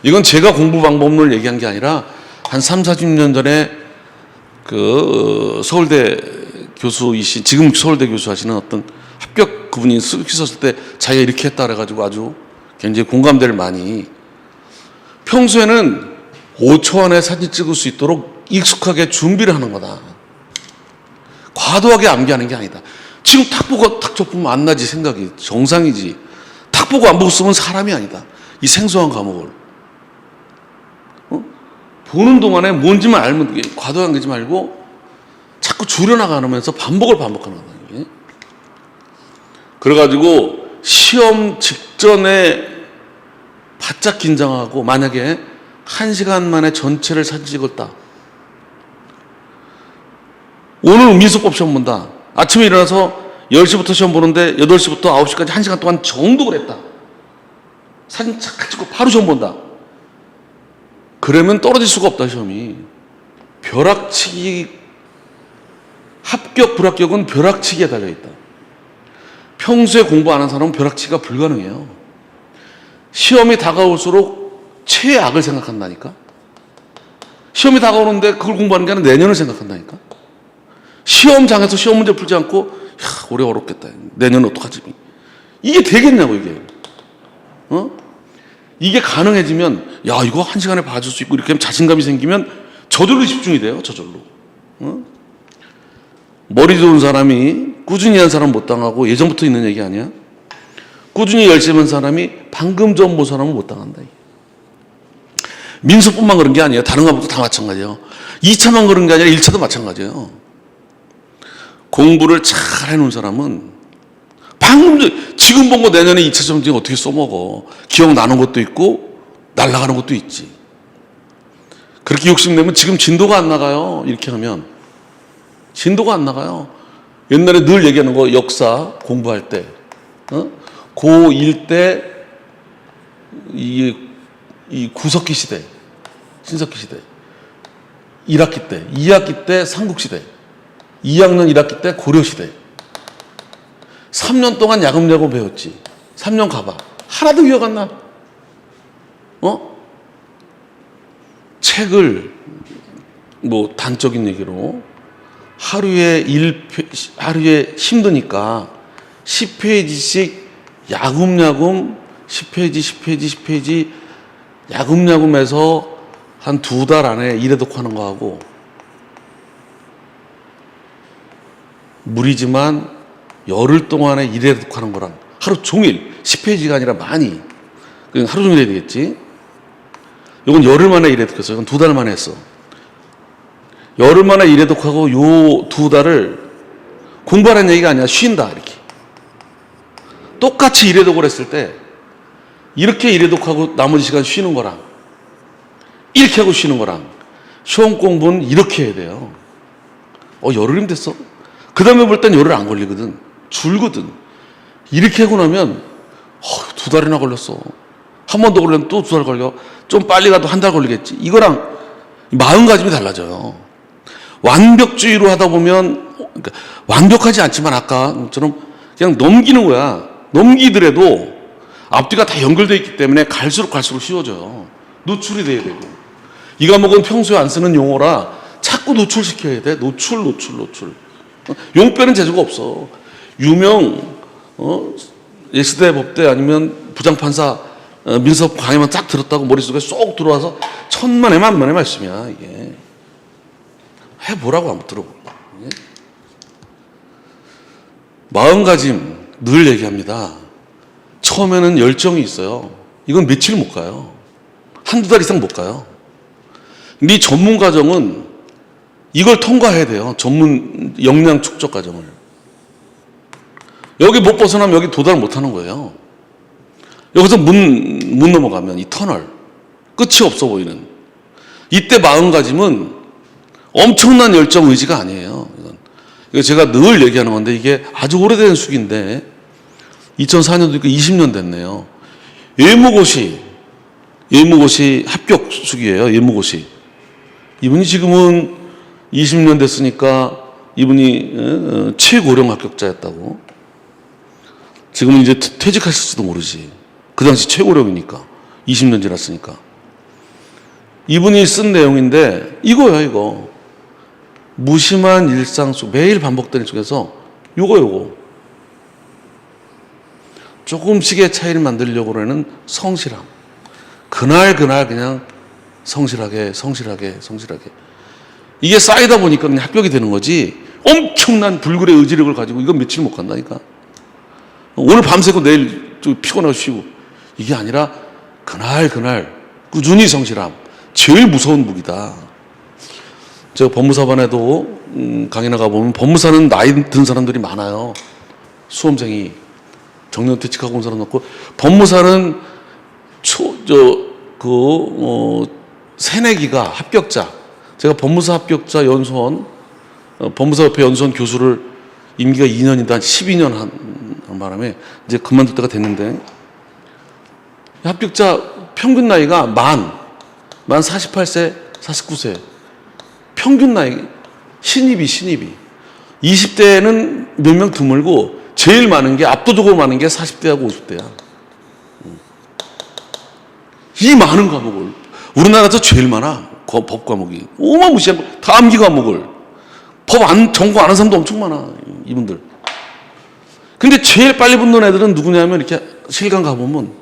이건 제가 공부 방법론을 얘기한 게 아니라 한 3, 40년 전에 그 서울대 교수이신, 지금 서울대 교수 하시는 어떤 합격 그분이 쓰셨을 때 자기가 이렇게 했다 그래가지고 아주 굉장히 공감대를 많이. 평소에는 5초 안에 사진 찍을 수 있도록 익숙하게 준비를 하는 거다. 과도하게 암기하는 게 아니다. 지금 탁 보고 탁 접으면 안 나지 생각이. 정상이지. 탁 보고 안 보고 쓰면 사람이 아니다. 이 생소한 과목을. 보는 동안에 뭔지만 알면 과도한 게지 말고 자꾸 줄여나가면서 반복하는 거다. 그래가지고 시험 직전에 바짝 긴장하고 만약에 1시간 만에 전체를 사진 찍었다. 오늘 민소법 시험 본다. 아침에 일어나서 10시부터 시험 보는데 8시부터 9시까지 1시간 동안 정독을 했다. 사진 착 찍고 바로 시험 본다. 그러면 떨어질 수가 없다, 시험이. 벼락치기, 합격, 불합격은 벼락치기에 달려있다. 평소에 공부 안 한 사람은 벼락치기가 불가능해요. 시험이 다가올수록 최악을 생각한다니까. 시험이 다가오는데 그걸 공부하는 게 아니라 내년을 생각한다니까. 시험장에서 시험 문제 풀지 않고 올해 어렵겠다. 내년은 어떡하지? 이게 되겠냐고 이게. 이게 가능해지면 이거 1시간에 봐줄 수 있고 이렇게 하면 자신감이 생기면 저절로 집중이 돼요. 저절로. 머리 좋은 사람이 꾸준히 한 사람 못 당하고 예전부터 있는 얘기 아니야? 꾸준히 열심히 한 사람이 방금 전 본 사람은 못 당한다. 민소뿐만 그런 게 아니에요. 다른 과목도 다 마찬가지예요. 2차만 그런 게 아니라 1차도 마찬가지예요. 공부를 잘 해놓은 사람은 방금 지금 본 거 내년에 2차 시험 중에 어떻게 써먹어. 기억나는 것도 있고 날아가는 것도 있지. 그렇게 욕심내면 지금 진도가 안 나가요. 이렇게 하면 진도가 안 나가요. 옛날에 늘 얘기하는 거 역사 공부할 때 고1 때 이 구석기 시대, 신석기 시대 1학기 때, 2학기 때 삼국시대, 2학년 1학기 때 고려시대. 3년 동안 야금야금 배웠지. 3년 가봐. 하나도 기억 안 나. 책을 뭐 단적인 얘기로 하루에 힘드니까 10페이지씩 야금야금 10페이지, 10페이지, 10페이지 야금야금 해서 한 2달 안에 일회독하는 거하고 무리지만 열흘 동안에 일회독하는 거랑 하루 종일 10페이지가 아니라 많이 그냥 하루 종일 해야 되겠지. 이건 열흘 만에 일회독했어. 이건 2달 만에 했어. 열흘 만에 일회독하고 요 2달을 공부하라는 얘기가 아니라 쉰다 이렇게. 똑같이 일회독을 했을 때 이렇게 일회독하고 나머지 시간 쉬는 거랑 이렇게 하고 쉬는 거랑 시험 공부는 이렇게 해야 돼요. 열흘이면 됐어. 그 다음에 볼 땐 열흘 안 걸리거든. 줄거든. 이렇게 하고 나면 2달이나 걸렸어. 한 번 더 걸리면 또 2달 걸려. 좀 빨리 가도 1달 걸리겠지. 이거랑 마음가짐이 달라져요. 완벽주의로 하다 보면 그러니까 완벽하지 않지만 아까처럼 그냥 넘기는 거야. 넘기더라도 앞뒤가 다 연결되어 있기 때문에 갈수록 쉬워져요. 노출이 돼야 되고. 이 과목은 평소에 안 쓰는 용어라 자꾸 노출시켜야 돼. 노출. 용빼는 재주가 없어. 유명 예스대 법대 아니면 부장판사 민사법 강의만 딱 들었다고 머릿속에 쏙 들어와서 천만의 만만의 말씀이야 이게. 해보라고 한번 들어보고. 마음가짐 늘 얘기합니다. 처음에는 열정이 있어요. 이건 며칠 못 가요. 1-2달 이상 못 가요. 근데 이 전문 과정은 이걸 통과해야 돼요. 전문 역량 축적 과정을. 여기 못 벗어나면 여기 도달 못 하는 거예요. 여기서 못 넘어가면 이 터널 끝이 없어 보이는 이때 마음가짐은 엄청난 열정 의지가 아니에요. 이건 제가 늘 얘기하는 건데 이게 아주 오래된 수기인데 2004년도니까 20년 됐네요. 예무고시 합격 수기예요. 예무고시. 이분이 지금은 20년 됐으니까 이분이 최고령 합격자였다고. 지금은 이제 퇴직하실지도 모르지. 그 당시 최고령이니까. 20년 지났으니까. 이분이 쓴 내용인데 이거야 이거. 무심한 일상 속 매일 반복되는 속에서 요거 조금씩의 차이를 만들려고 하는 성실함. 그날 그냥 성실하게 이게 쌓이다 보니까 그냥 합격이 되는 거지. 엄청난 불굴의 의지력을 가지고 이건 며칠 못 간다니까. 오늘 밤새고 내일 좀 피곤하고 쉬고 이게 아니라 그날 꾸준히 성실함. 제일 무서운 무기다. 제가 법무사반에도 강의 나가보면 법무사는 나이 든 사람들이 많아요. 수험생이 정년퇴직하고 온 사람 없고 법무사는 새내기가 합격자. 제가 법무사 합격자 연수원 법무사협회 연수원 교수를 임기가 2년인데 한 12년 한 바람에 이제 그만둘 때가 됐는데 합격자 평균 나이가 만 48세, 49세. 평균 나이, 신입이. 20대는 몇 명 드물고, 제일 많은 게, 압도적으로 많은 게 40대하고 50대야. 이 많은 과목을, 우리나라에서 제일 많아. 법 과목이. 어마무시한 거, 다 암기 과목을. 전공 안 하는 사람도 엄청 많아. 이분들. 근데 제일 빨리 붙는 애들은 누구냐면, 이렇게 실강 가보면,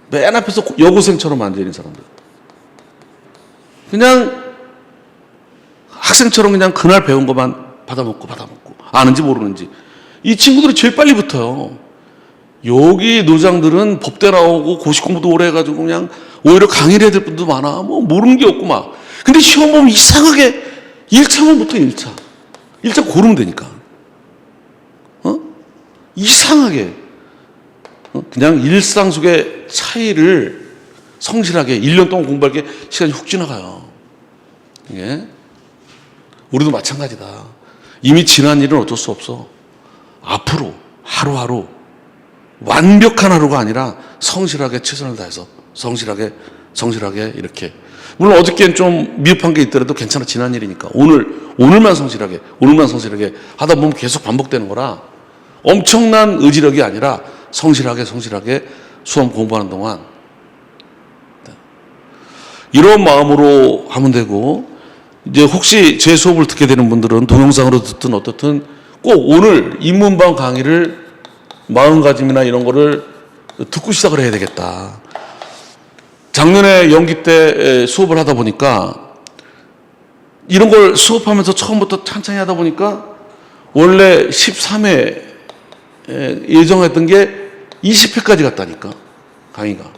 맨 앞에서 여고생처럼 앉아있는 사람들. 그냥 학생처럼 그냥 그날 배운 것만 받아먹고 아는지 모르는지 이 친구들이 제일 빨리 붙어요. 여기 노장들은 법대 나오고 고시 공부도 오래 해가지고 그냥 오히려 강의를 해야 될 분도 많아. 뭐 모르는 게 없고 막. 근데 시험 보면 이상하게 1차만 붙어. 1차 고르면 되니까. 이상하게 그냥 일상 속의 차이를 성실하게 1년 동안 공부할 게 시간이 훅 지나가요. 예? 우리도 마찬가지다. 이미 지난 일은 어쩔 수 없어. 앞으로 하루하루 완벽한 하루가 아니라 성실하게 최선을 다해서 성실하게 이렇게. 물론 어저께는 좀 미흡한 게 있더라도 괜찮아. 지난 일이니까. 오늘만 성실하게 하다 보면 계속 반복되는 거라 엄청난 의지력이 아니라 성실하게 수험 공부하는 동안 이런 마음으로 하면 되고, 이제 혹시 제 수업을 듣게 되는 분들은 동영상으로 듣든 어떻든 꼭 오늘 인문방 강의를 마음가짐이나 이런 거를 듣고 시작을 해야 되겠다. 작년에 연기 때 수업을 하다 보니까 이런 걸 수업하면서 처음부터 천천히 하다 보니까 원래 13회 예정했던 게 20회까지 갔다니까, 강의가.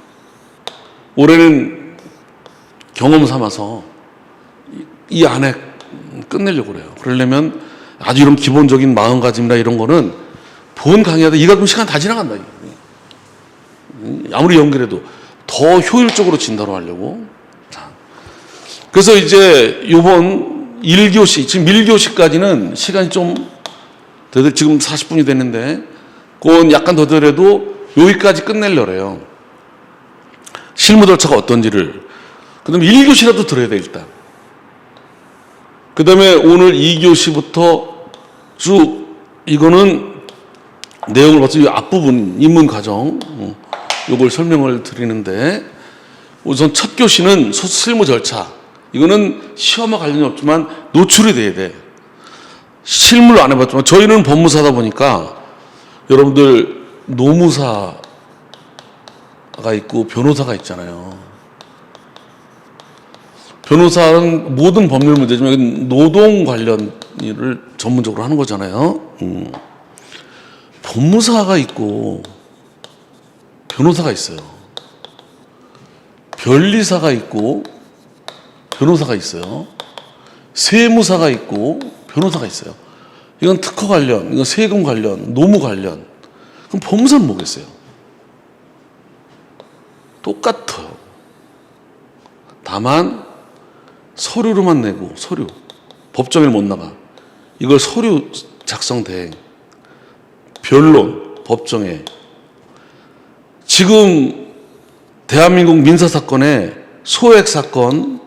올해는 경험 삼아서 이 안에 끝내려고 그래요. 그러려면 아주 이런 기본적인 마음가짐이나 이런 거는 본 강의하다 이가 그럼 시간 다 지나간다. 아무리 연결해도 더 효율적으로 진단을 하려고. 자, 그래서 이제 요번 1교시, 지금 1교시까지는 시간이 좀 지금 40분이 됐는데 그건 약간 더 더라도 여기까지 끝내려고 해요. 실무 절차가 어떤지를. 그 다음에 1교시라도 들어야 돼, 일단. 그 다음에 오늘 2교시부터 쭉, 이거는 내용을 봐서 이 앞부분, 입문 과정, 요걸 설명을 드리는데, 우선 첫 교시는 실무 절차. 이거는 시험과 관련이 없지만 노출이 돼야 돼. 실무를 안 해봤지만, 저희는 법무사다 보니까 여러분들 노무사가 있고 변호사가 있잖아요. 변호사는 모든 법률 문제지만 노동 관련 일을 전문적으로 하는 거잖아요. 법무사가 있고 변호사가 있어요. 변리사가 있고 변호사가 있어요. 세무사가 있고 변호사가 있어요. 이건 특허 관련, 이건 세금 관련, 노무 관련. 그럼 법무사는 뭐겠어요? 똑같아요. 다만 서류로만 내고, 서류. 법정에 못 나가. 이걸 서류 작성 대행. 변론, 법정에. 지금 대한민국 민사사건에 소액 사건,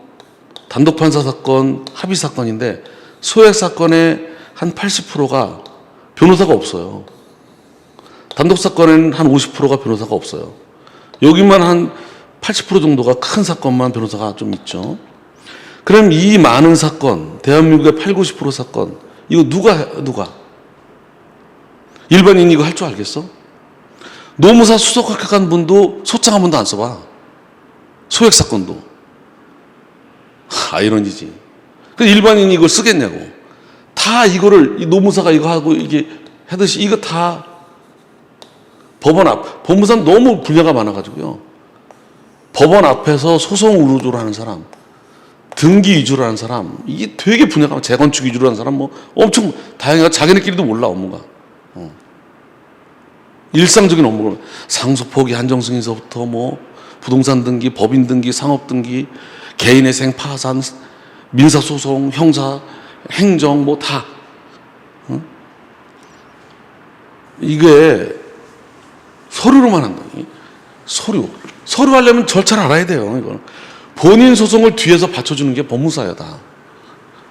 단독판사 사건, 합의 사건인데 소액 사건의 한 80%가 변호사가 없어요. 단독 사건에는 한 50%가 변호사가 없어요. 여기만 한 80% 정도가 큰 사건만 변호사가 좀 있죠. 그럼 이 많은 사건, 대한민국의 8, 90% 사건, 이거 누가? 일반인이 이거 할 줄 알겠어? 노무사 수석 합격한 분도 소장 한 번도 안 써봐. 소액 사건도. 아이러니지. 일반인이 이걸 쓰겠냐고. 다 이거를, 이 노무사가 이거 하고 이게 하듯이 이거 다 법원 앞, 법무사는 너무 분야가 많아가지고요. 법원 앞에서 소송 우루주로 하는 사람, 등기 위주로 하는 사람, 이게 되게 분야가 많아. 재건축 위주로 하는 사람, 뭐 엄청 다양해가 자기네끼리도 몰라, 업무가. 일상적인 업무를. 상속포기, 한정승인서부터 뭐, 부동산 등기, 법인 등기, 상업 등기, 개인의 생, 파산, 민사소송, 형사, 행정, 뭐 다. 이게 서류로만 한다. 서류 하려면 절차를 알아야 돼요. 이거 본인 소송을 뒤에서 받쳐주는 게 법무사야 다.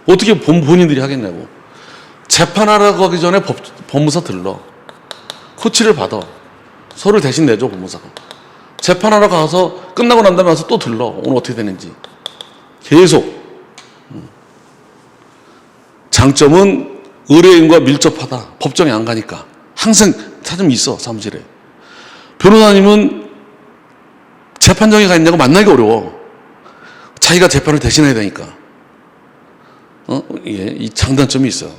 어떻게 본인들이 하겠냐고. 재판하러 가기 전에 법무사 들러. 코치를 받아. 서류 대신 내줘 법무사가. 재판하러 가서 끝나고 난 다음에 와서 또 들러. 오늘 어떻게 되는지. 계속. 장점은 의뢰인과 밀접하다. 법정에 안 가니까. 항상 사람이 있어, 사무실에. 변호사님은 재판정에 가 있냐고 만나기 어려워. 자기가 재판을 대신해야 되니까. 이 장단점이 있어요.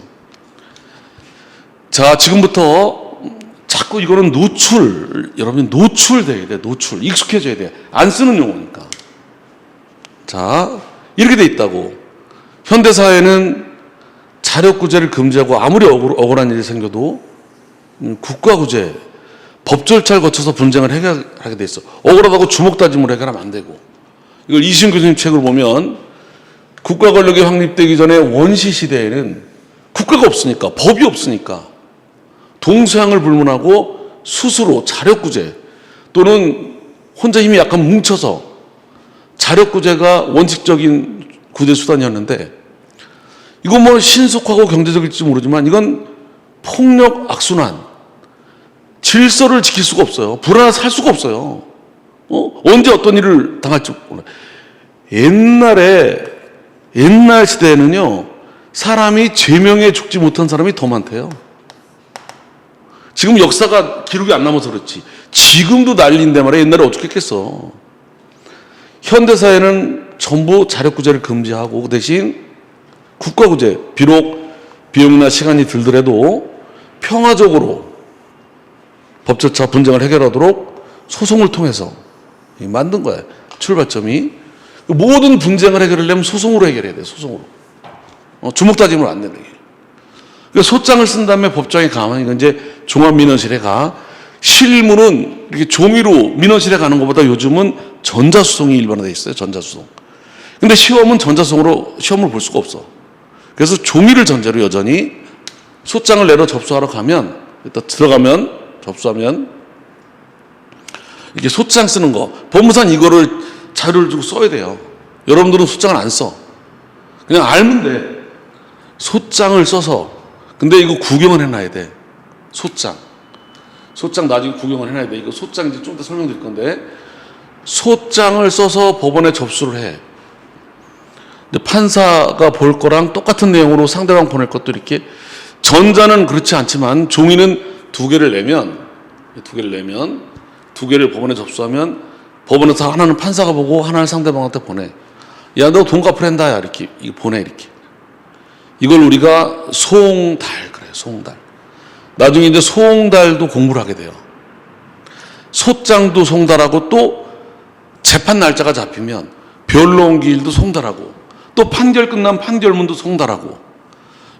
자, 지금부터 자꾸 이거는 여러분 노출돼야 돼, 노출. 익숙해져야 돼. 안 쓰는 용어니까. 자, 이렇게 돼 있다고. 현대사회는 자력구제를 금지하고 아무리 억울한 일이 생겨도 국가구제, 법 절차를 거쳐서 분쟁을 해결하게 돼 있어. 억울하다고 주먹 다짐으로 해결하면 안 되고. 이걸 이시훈 교수님 책을 보면 국가 권력이 확립되기 전에 원시 시대에는 국가가 없으니까, 법이 없으니까 동서양을 불문하고 스스로 자력구제 또는 혼자 힘이 약간 뭉쳐서 자력구제가 원칙적인 구제 수단이었는데, 이건 뭐 신속하고 경제적일지 모르지만 이건 폭력, 악순환, 질서를 지킬 수가 없어요. 불안해서 살 수가 없어요. 언제 어떤 일을 당할지 몰라요. 옛날 시대에는요, 사람이 죄명에 죽지 못한 사람이 더 많대요. 지금 역사가 기록이 안 남아서 그렇지. 지금도 난리인데 말이야. 옛날에 어떻게 했겠어. 현대사회는 전부 자력구제를 금지하고 그 대신 국가구제, 비록 비용이나 시간이 들더라도 평화적으로 법 절차 분쟁을 해결하도록 소송을 통해서 만든 거야. 출발점이. 모든 분쟁을 해결하려면 소송으로 해결해야 돼. 소송으로. 주먹 다짐으로 안 되는 게. 그러니까 소장을 쓴 다음에 법정에 가면 이건 이제 종합민원실에 가. 실무는 이렇게 종이로 민원실에 가는 것보다 요즘은 전자수송이 일반화되어 있어요. 전자수송. 근데 시험은 전자수송으로 시험을 볼 수가 없어. 그래서 종이를 전제로 여전히 소장을 내러 접수하러 가면, 일단 들어가면, 접수하면, 이게 소장 쓰는 거. 법무사는 이거를 자료를 주고 써야 돼요. 여러분들은 소장을 안 써. 그냥 알면 돼. 소장을 써서. 근데 이거 구경을 해놔야 돼. 소장. 소장 나중에 구경을 해놔야 돼. 이거 소장 이제 좀 더 설명드릴 건데. 소장을 써서 법원에 접수를 해. 근데 판사가 볼 거랑 똑같은 내용으로 상대방 보낼 것도 이렇게. 전자는 그렇지 않지만 종이는 두 개를 내면 두 개를 법원에 접수하면 법원에서 하나는 판사가 보고 하나는 상대방한테 보내. 야, 너 돈 갚으란다. 야, 이렇게 보내. 이렇게. 이걸 우리가 소홍달 그래요. 소홍달. 나중에 이제 소홍달도 공부를 하게 돼요. 소장도 송달하고 또 재판 날짜가 잡히면 변론기일도 송달하고 또 판결 끝난 판결문도 송달하고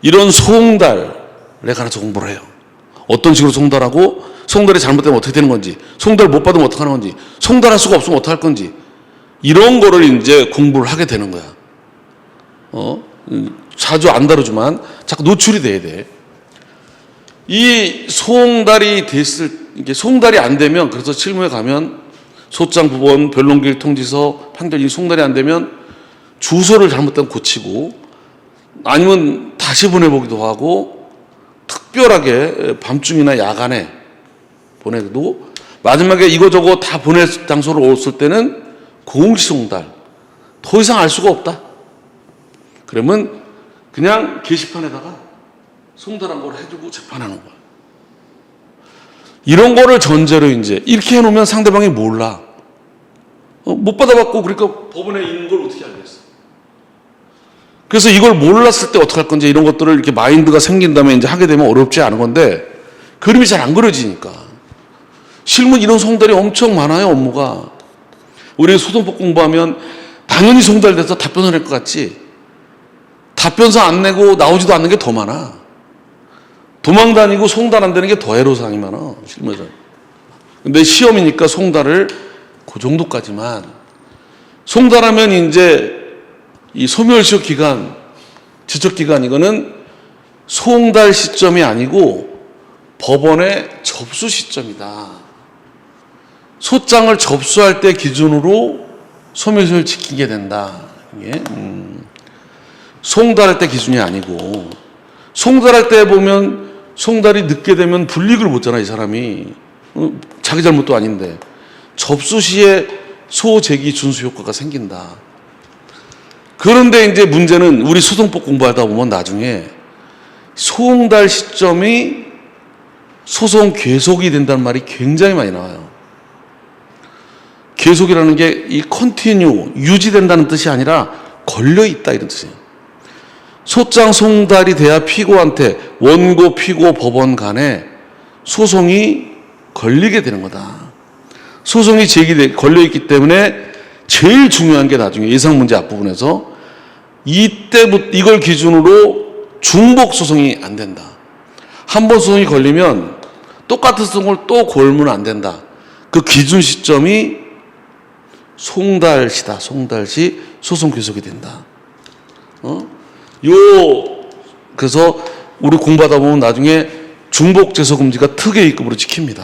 이런 소홍달에 관해서 공부를 해요. 어떤 식으로 송달하고 송달이 잘못되면 어떻게 되는 건지, 송달 못 받으면 어떻게 하는 건지, 송달할 수가 없으면 어떻게 할 건지 이런 거를 이제 공부를 하게 되는 거야. 자주 안 다루지만 자꾸 노출이 돼야 돼. 이 소홍달이 이게 소홍달이 안 되면, 그래서 실무에 가면 소장, 부본, 변론기일, 통지서, 판결이 소홍달이 안 되면 주소를 잘못되면 고치고 아니면 다시 보내보기도 하고 특별하게 밤중이나 야간에 보내도 마지막에 이거저거 다 보낼 장소로 왔을 때는 공시 송달. 더 이상 알 수가 없다. 그러면 그냥 게시판에다가 송달한 걸 해주고 재판하는 거야. 이런 거를 전제로 이제 이렇게 해놓으면 상대방이 몰라. 못 받아봤고 그러니까 법원에 있는 걸 어떻게 알겠어. 그래서 이걸 몰랐을 때 어떻게 할 건지 이런 것들을 이렇게 마인드가 생긴 다음에 이제 하게 되면 어렵지 않은 건데 그림이 잘 안 그려지니까. 실무 이런 송달이 엄청 많아요. 업무가. 우리 소송법 공부하면 당연히 송달돼서 답변을 할 것 같지. 답변서 안 내고 나오지도 않는 게 더 많아. 도망 다니고 송달 안 되는 게 더 애로사항이 많아. 실무에서. 근데 시험이니까 송달을 그 정도까지만. 송달하면 이제 이 소멸시효 기간, 지적기간 이거는 송달 시점이 아니고 법원의 접수 시점이다. 소장을 접수할 때 기준으로 소멸시효를 지키게 된다. 이게 송달할 때 기준이 아니고 송달할 때 보면 송달이 늦게 되면 불이익을 보잖아. 이 사람이 자기 잘못도 아닌데 접수 시에 소재기 준수 효과가 생긴다. 그런데 이제 문제는 우리 소송법 공부하다 보면 나중에 송달 시점이 소송 계속이 된다는 말이 굉장히 많이 나와요. 계속이라는 게 이 컨티뉴, 유지된다는 뜻이 아니라 걸려있다 이런 뜻이에요. 소장 송달이 돼야 피고한테 원고, 피고, 법원 간에 소송이 걸리게 되는 거다. 소송이 걸려있기 때문에 제일 중요한 게 나중에 예상문제 앞부분에서 이때부터 이걸 기준으로 중복 소송이 안 된다. 한 번 소송이 걸리면 똑같은 소송을 또 걸면 안 된다. 그 기준 시점이 송달시다. 송달시 소송 계속이 된다. 그래서 우리 공부하다 보면 나중에 중복 제소 금지가 특혜이급으로 지킵니다.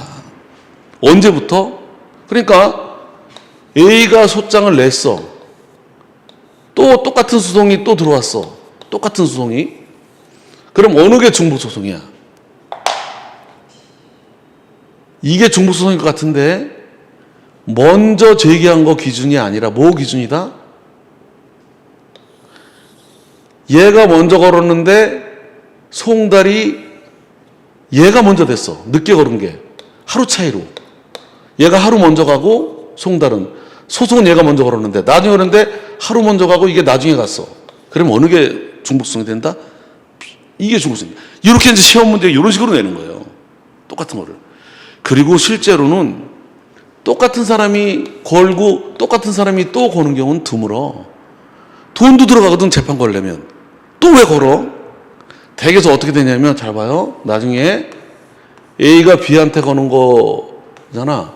언제부터? 그러니까 A가 소장을 냈어. 또 똑같은 소송이 또 들어왔어. 똑같은 소송이. 그럼 어느 게 중복 소송이야? 이게 중복 소송일 것 같은데 먼저 제기한 거 기준이 아니라 뭐 기준이다? 얘가 먼저 걸었는데 송달이 얘가 먼저 됐어. 늦게 걸은 게. 하루 차이로. 얘가 하루 먼저 가고 송달은. 소송은 얘가 먼저 걸었는데 나중에 그런데 하루 먼저 가고 이게 나중에 갔어. 그러면 어느 게 중복성이 된다? 이게 중복성이. 이렇게 이제 시험 문제 이런 식으로 내는 거예요. 똑같은 거를. 그리고 실제로는 똑같은 사람이 걸고 똑같은 사람이 또 거는 경우는 드물어. 돈도 들어가거든, 재판 걸려면. 또 왜 걸어? 대개서 어떻게 되냐면, 잘 봐요. 나중에 A가 B한테 거는 거잖아.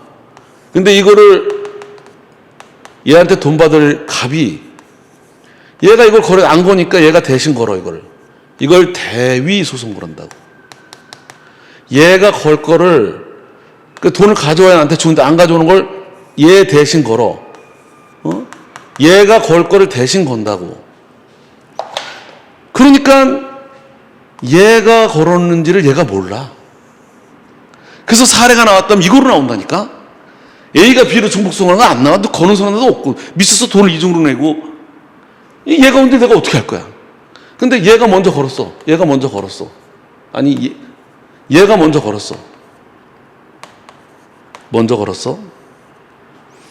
근데 이거를 얘한테 돈 받을 갑이 얘가 이걸 걸어, 안 거니까 얘가 대신 걸어, 이걸 대위 소송 걸한다고. 얘가 걸 거를, 그 돈을 가져와야 나한테 주는데 안 가져오는 걸 얘 대신 걸어. 얘가 걸 거를 대신 건다고. 그러니까 얘가 걸었는지를 얘가 몰라. 그래서 사례가 나왔다면 이거로 나온다니까. A가 B로 중복성하는 거 안 나와. 또 거는 사람도 없고 미쳐서 돈을 이중으로 내고 얘가 온데 내가 어떻게 할 거야. 근데 얘가 먼저 걸었어. 아니 얘가 먼저 걸었어.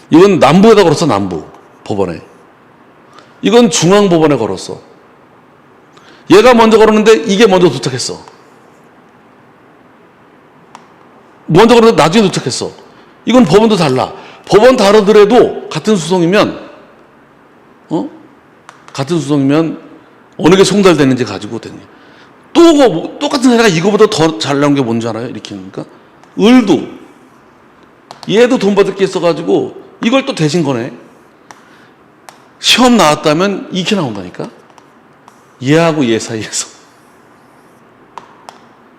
이건 남부에다 걸었어. 남부 법원에. 이건 중앙법원에 걸었어. 얘가 먼저 걸었는데 이게 먼저 도착했어. 먼저 걸었는데 나중에 도착했어. 이건 법원도 달라. 법원 다르더라도 같은 수송이면 어느 게 송달되는지 가지고 되냐. 또 똑같은 사례가 이거보다 더 잘 나온 게 뭔지 알아요? 이렇게 하니까 을도 얘도 돈 받을 게 있어가지고 이걸 또 대신 거네. 시험 나왔다면 이렇게 나온다니까. 얘하고 얘 사이에서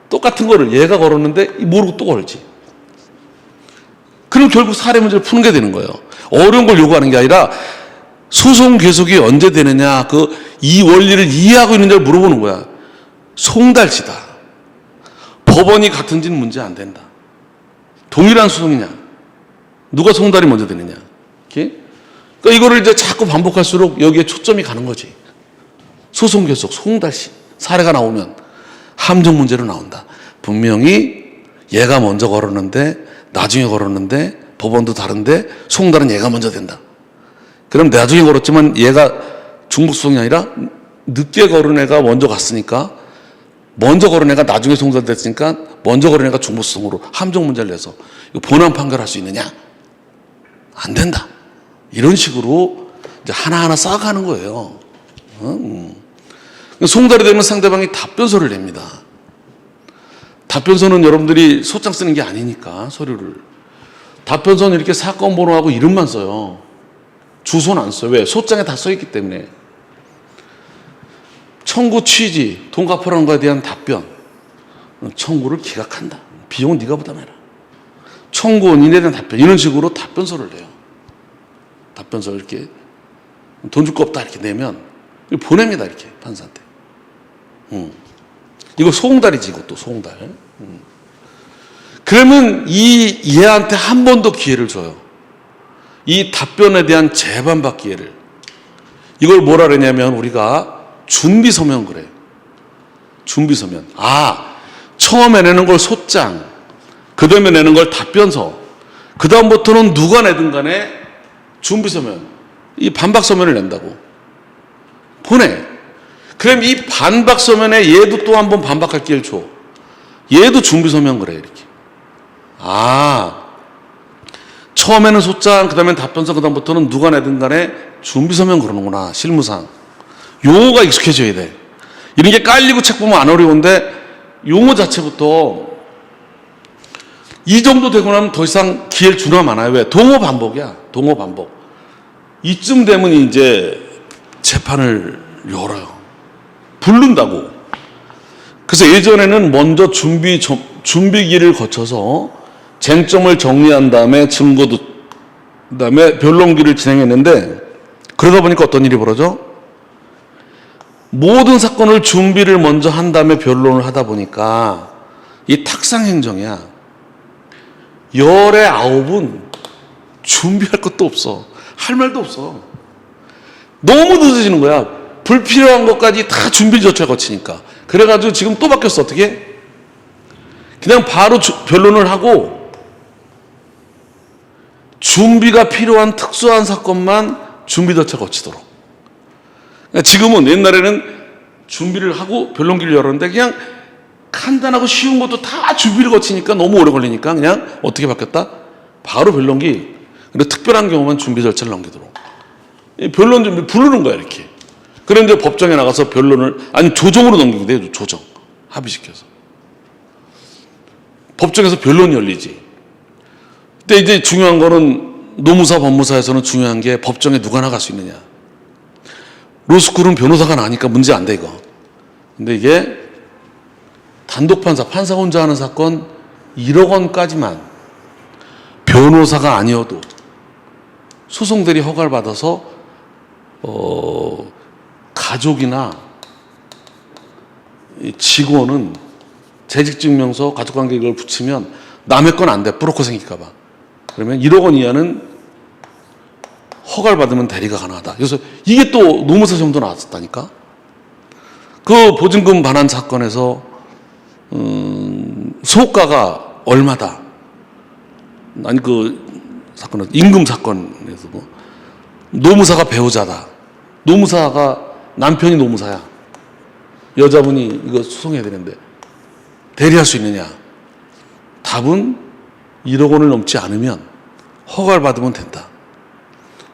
똑같은 거를 얘가 걸었는데 모르고 또 걸지. 그럼 결국 사례 문제를 푸는 게 되는 거예요. 어려운 걸 요구하는 게 아니라 소송 계속이 언제 되느냐, 이 원리를 이해하고 있는지를 물어보는 거야. 송달시다. 법원이 같은지는 문제 안 된다. 동일한 소송이냐, 누가 송달이 먼저 되느냐. 이렇게? 그러니까 이거를 이제 자꾸 반복할수록 여기에 초점이 가는 거지. 소송 계속, 송달시. 사례가 나오면 함정 문제로 나온다. 분명히 얘가 먼저 걸었는데, 나중에 걸었는데, 법원도 다른데, 송달은 얘가 먼저 된다. 그럼 나중에 걸었지만 얘가 중복소송이 아니라 늦게 걸은 애가 먼저 갔으니까, 먼저 걸은 애가 나중에 송달됐으니까 먼저 걸은 애가 중복소송으로 함정 문제를 내서 이거 본안 판결할 수 있느냐? 안 된다. 이런 식으로 이제 하나하나 쌓아가는 거예요. 송달이 되면 상대방이 답변서를 냅니다. 답변서는 여러분들이 소장 쓰는 게 아니니까, 서류를. 답변서는 이렇게 사건 번호하고 이름만 써요. 주소는 안 써요. 왜? 소장에 다 써있기 때문에. 청구 취지, 돈 갚으라는 거에 대한 답변. 청구를 기각한다. 비용은 네가 부담해라. 청구 원인에 대한 답변. 이런 식으로 답변서를 내요. 답변서 이렇게 돈 줄 거 없다 이렇게 내면 보냅니다. 이렇게 판사한테. 이거 소홍달이지. 이것도 소홍달. 그러면 이 얘한테 한 번 더 기회를 줘요. 이 답변에 대한 재반박 기회를. 이걸 뭐라 그러냐면 우리가 준비서면 그래요. 준비서면. 처음에 내는 걸 소장, 그 다음에 내는 걸 답변서, 그 다음부터는 누가 내든 간에 준비서면, 이 반박서면을 낸다고. 보내. 그럼 이 반박서면에 얘도 또 한 번 반박할 기회를 줘. 얘도 준비서면 그래, 이렇게. 처음에는 소장, 그 다음에 답변서, 그 다음부터는 누가 내든 간에 준비서면 그러는구나, 실무상. 용어가 익숙해져야 돼. 이런 게 깔리고 책 보면 안 어려운데, 용어 자체부터 이 정도 되고 나면 더 이상 기회를 주나 마나요? 왜? 동어 반복이야. 동어 반복. 이쯤 되면 이제 재판을 열어요. 부른다고. 그래서 예전에는 먼저 준비기를 거쳐서 쟁점을 정리한 다음에 증거도, 그 다음에 변론기를 진행했는데, 그러다 보니까 어떤 일이 벌어져? 모든 사건을 준비를 먼저 한 다음에 변론을 하다 보니까 이 탁상행정이야. 10에 9은 준비할 것도 없어. 할 말도 없어. 너무 늦어지는 거야. 불필요한 것까지 다 준비 절차 거치니까. 그래가지고 지금 또 바뀌었어. 어떻게? 그냥 바로 변론을 하고 준비가 필요한 특수한 사건만 준비 절차 거치도록. 그러니까 지금은 옛날에는 준비를 하고 변론기를 열었는데 그냥 간단하고 쉬운 것도 다 준비를 거치니까 너무 오래 걸리니까 그냥 어떻게 바뀌었다? 바로 변론기. 근데 특별한 경우만 준비 절차를 넘기도록. 변론 준비 부르는 거야 이렇게. 그런데 이제 법정에 나가서 변론을 아니 조정으로 넘기게 돼요. 조정. 합의시켜서. 법정에서 변론이 열리지. 근데 이제 중요한 거는 노무사 법무사에서는 중요한 게 법정에 누가 나갈 수 있느냐. 로스쿨은 변호사가 나니까 문제 안 돼 이거. 근데 이게 단독 판사 혼자 하는 사건 1억 원까지만 변호사가 아니어도 소송대리 허가를 받아서 가족이나 직원은 재직증명서, 가족관계 이걸 붙이면 남의 건 안 돼. 브로커 생길까 봐. 그러면 1억 원 이하는 허가를 받으면 대리가 가능하다. 그래서 이게 또 노무사 시험도 나왔었다니까. 그 보증금 반환 사건에서 소가가 얼마다. 아니 그 사건은 임금 사건에서 뭐 노무사가 배우자다. 노무사가 남편이 노무사야. 여자분이 이거 소송해야 되는데 대리할 수 있느냐? 답은 1억 원을 넘지 않으면 허가를 받으면 된다.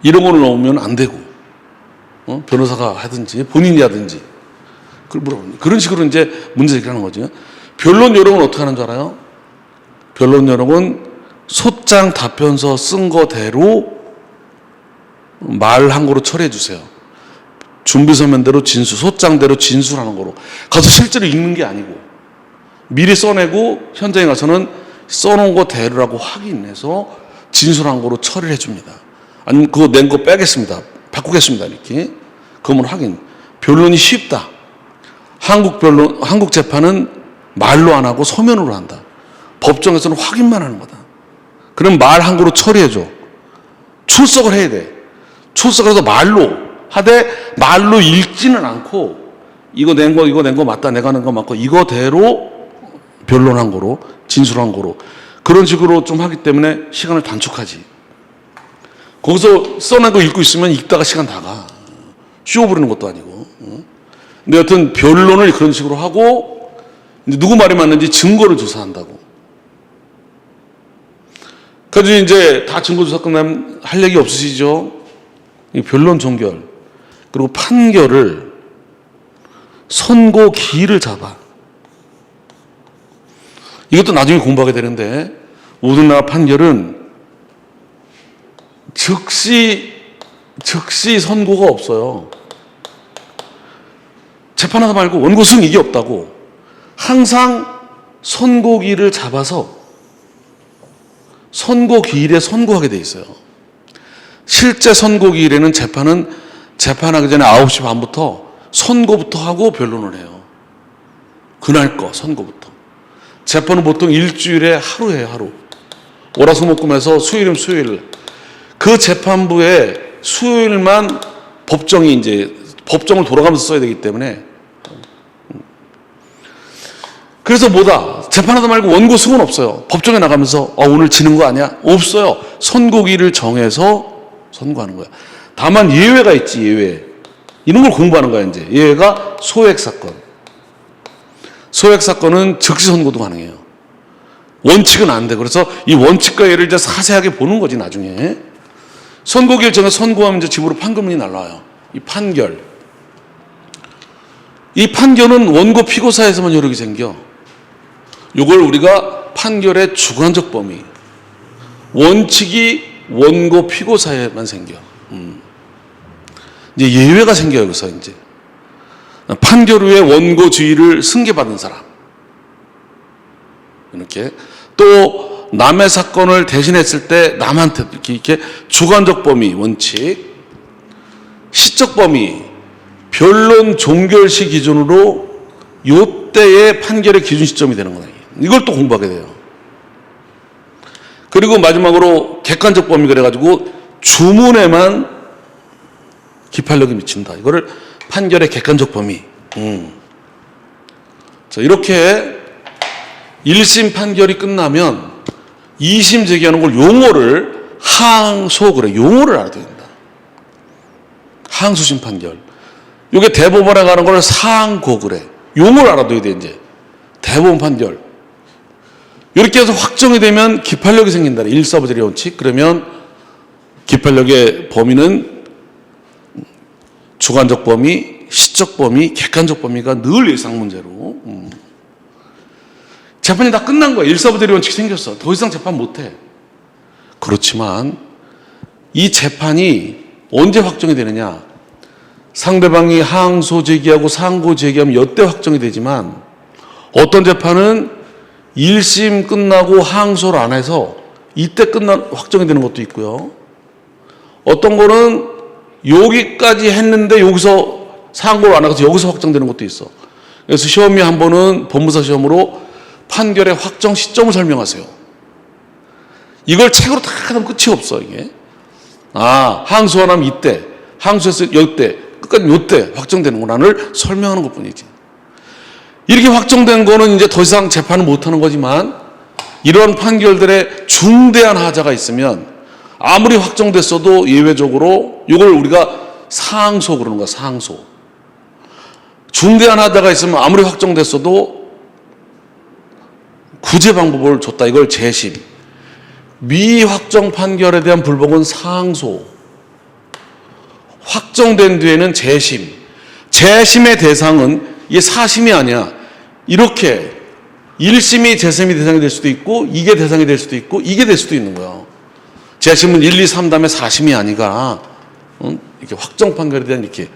1억 원을 넘으면 안 되고 변호사가 하든지 본인이 하든지 그런 식으로 이제 문제 제기하는 거죠. 변론 요령은 어떻게 하는 줄 알아요? 변론 요령은 소장 답변서 쓴 거대로 말 한 거로 처리해 주세요. 준비 서면대로 진술, 소장대로 진술하는 거로. 가서 실제로 읽는 게 아니고 미리 써내고 현장에 가서는 써놓은 거 대로라고 확인해서 진술한 거로 처리를 해줍니다. 아니면 그거 낸 거 빼겠습니다. 바꾸겠습니다. 이렇게. 그러면 확인. 변론이 쉽다. 한국 재판은 말로 안 하고 서면으로 한다. 법정에서는 확인만 하는 거다. 그럼 말 한 거로 처리해줘. 출석을 해야 돼. 출석을 해서 말로 하되 말로 읽지는 않고 이거 낸 거 맞다. 내가 낸 거 맞고 이거대로 변론한 거로 진술한 거로 그런 식으로 좀 하기 때문에 시간을 단축하지. 거기서 써낸 거 읽고 있으면 읽다가 시간 다 가. 쇼 부르는 것도 아니고. 근데 여튼 변론을 그런 식으로 하고 이제 누구 말이 맞는지 증거를 조사한다고. 그래서 이제 다 증거 조사 끝나면 할 얘기 없으시죠? 이 변론 종결 그리고 판결을 선고 기일을 잡아. 이것도 나중에 공부하게 되는데 우리나라 판결은 즉시 선고가 없어요. 재판하다 말고 원고 수능 이게 없다고. 항상 선고기일을 잡아서 선고기일에 선고하게 돼 있어요. 실제 선고기일에는 재판하기 전에 9시 반부터 선고부터 하고 변론을 해요. 그날 거 선고부터. 재판은 보통 일주일에 하루 해요. 하루. 월화수목금에서 수요일이면 수요일. 그 재판부에 수요일만 법정을 돌아가면서 써야 되기 때문에. 그래서 뭐다? 재판하다 말고 원고 승은 없어요. 법정에 나가면서 오늘 지는 거 아니야? 없어요. 선고기를 정해서 선고하는 거야. 다만 예외가 있지. 예외. 이런 걸 공부하는 거야 이제. 예외가 소액 사건. 소액 사건은 즉시 선고도 가능해요. 원칙은 안 돼. 그래서 이 원칙과 예를 이제 자세하게 보는 거지 나중에. 선고기일 정해 선고하면 이제 집으로 판결문이 날라와요. 이 판결. 이 판결은 원고 피고 사이에서만 효력이 생겨. 요걸 우리가 판결의 주관적 범위. 원칙이 원고 피고 사이에만 생겨. 이제 예외가 생겨요. 여기서 이제. 판결 후에 원고 주의를 승계받은 사람. 이렇게. 또 남의 사건을 대신했을 때 남한테 이렇게 주관적 범위 원칙. 시적 범위. 변론 종결시 기준으로 요때의 판결의 기준 시점이 되는 거다. 이걸 또 공부하게 돼요. 그리고 마지막으로 객관적 범위 그래가지고 주문에만 기판력이 미친다. 이거를 판결의 객관적 범위. 자, 이렇게 1심 판결이 끝나면 2심 제기하는 걸 용어를 항소 그래. 용어를 알아야 된다. 항소심 판결. 이게 대법원에 가는 걸 상고 그래. 용어를 알아둬야 돼 이제. 대법원 판결. 이렇게 해서 확정이 되면 기판력이 생긴다. 일사부재리 원칙. 그러면 기판력의 범위는 주관적 범위, 시적 범위, 객관적 범위가 늘 예상 문제로. 재판이 다 끝난 거야. 일사부재리 원칙이 생겼어. 더 이상 재판 못해. 그렇지만 이 재판이 언제 확정이 되느냐? 상대방이 항소 제기하고 상고 제기하면 이때 확정이 되지만 어떤 재판은 1심 끝나고 항소를 안 해서 이때 확정이 되는 것도 있고요. 어떤 거는 여기까지 했는데 여기서 상고를 안 하고서 여기서 확정되는 것도 있어. 그래서 시험이 한 번은 법무사 시험으로 판결의 확정 시점을 설명하세요. 이걸 책으로 다 하면 끝이 없어 이게. 항소하면 이때, 항소해서 이때, 끝까지 이때 확정되는구나를 설명하는 것뿐이지. 이렇게 확정된 거는 이제 더 이상 재판을 못하는 거지만 이런 판결들의 중대한 하자가 있으면 아무리 확정됐어도 예외적으로 이걸 우리가 상소 그러는 거야. 상소. 중대한 하자가 있으면 아무리 확정됐어도 구제 방법을 줬다. 이걸 재심. 미확정 판결에 대한 불복은 상소. 확정된 뒤에는 재심. 재심의 대상은 이게 사심이 아니야. 이렇게 1심이 재심이 대상이 될 수도 있고 이게 대상이 될 수도 있고 이게 될 수도 있는 거야. 재심은 1, 2, 3 다음에 4심이 아니가 이렇게 확정 판결에 대한 이렇게.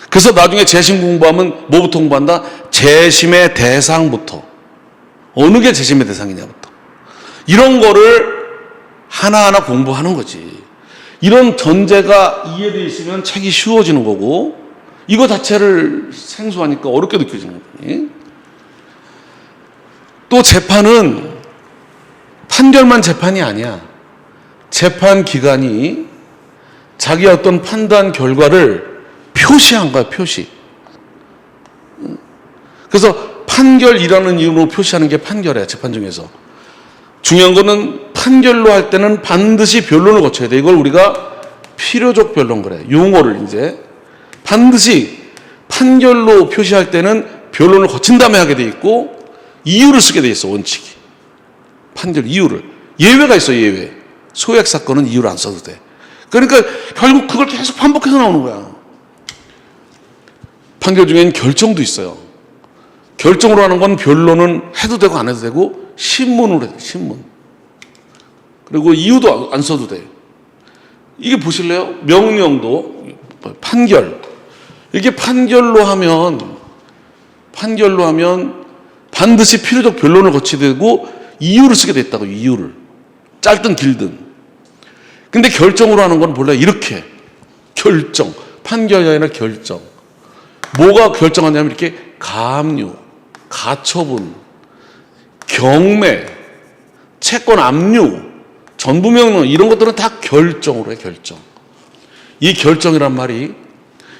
그래서 나중에 재심 공부하면 뭐부터 공부한다? 재심의 대상부터. 어느 게 재심의 대상이냐부터. 이런 거를 하나하나 공부하는 거지. 이런 전제가 이해되어 있으면 책이 쉬워지는 거고 이거 자체를 생소하니까 어렵게 느껴지는 거지. 또 재판은 판결만 재판이 아니야. 재판 기관이 자기 어떤 판단 결과를 표시한 거야, 표시. 그래서 판결이라는 이름으로 표시하는 게 판결이야, 재판 중에서. 중요한 거는 판결로 할 때는 반드시 변론을 거쳐야 돼. 이걸 우리가 필요적 변론 그래. 용어를 이제 반드시 판결로 표시할 때는 변론을 거친 다음에 하게 돼 있고 이유를 쓰게 돼 있어, 원칙이. 판결 이유를. 예외가 있어, 예외. 소액 사건은 이유를 안 써도 돼. 그러니까 결국 그걸 계속 반복해서 나오는 거야. 판결 중에는 결정도 있어요. 결정으로 하는 건 변론은 해도 되고 안 해도 되고 신문으로 해, 신문. 그리고 이유도 안 써도 돼. 이게 보실래요? 명령도 판결. 이게 판결로 하면 반드시 필요적 변론을 거치게 되고 이유를 쓰게 됐다고, 이유를. 짧든 길든. 근데 결정으로 하는 건 몰라요. 이렇게. 결정. 판결이 아니라 결정. 뭐가 결정하냐면 이렇게 가압류, 가처분, 경매, 채권 압류, 전부명령 이런 것들은 다 결정으로 해, 결정. 이 결정이란 말이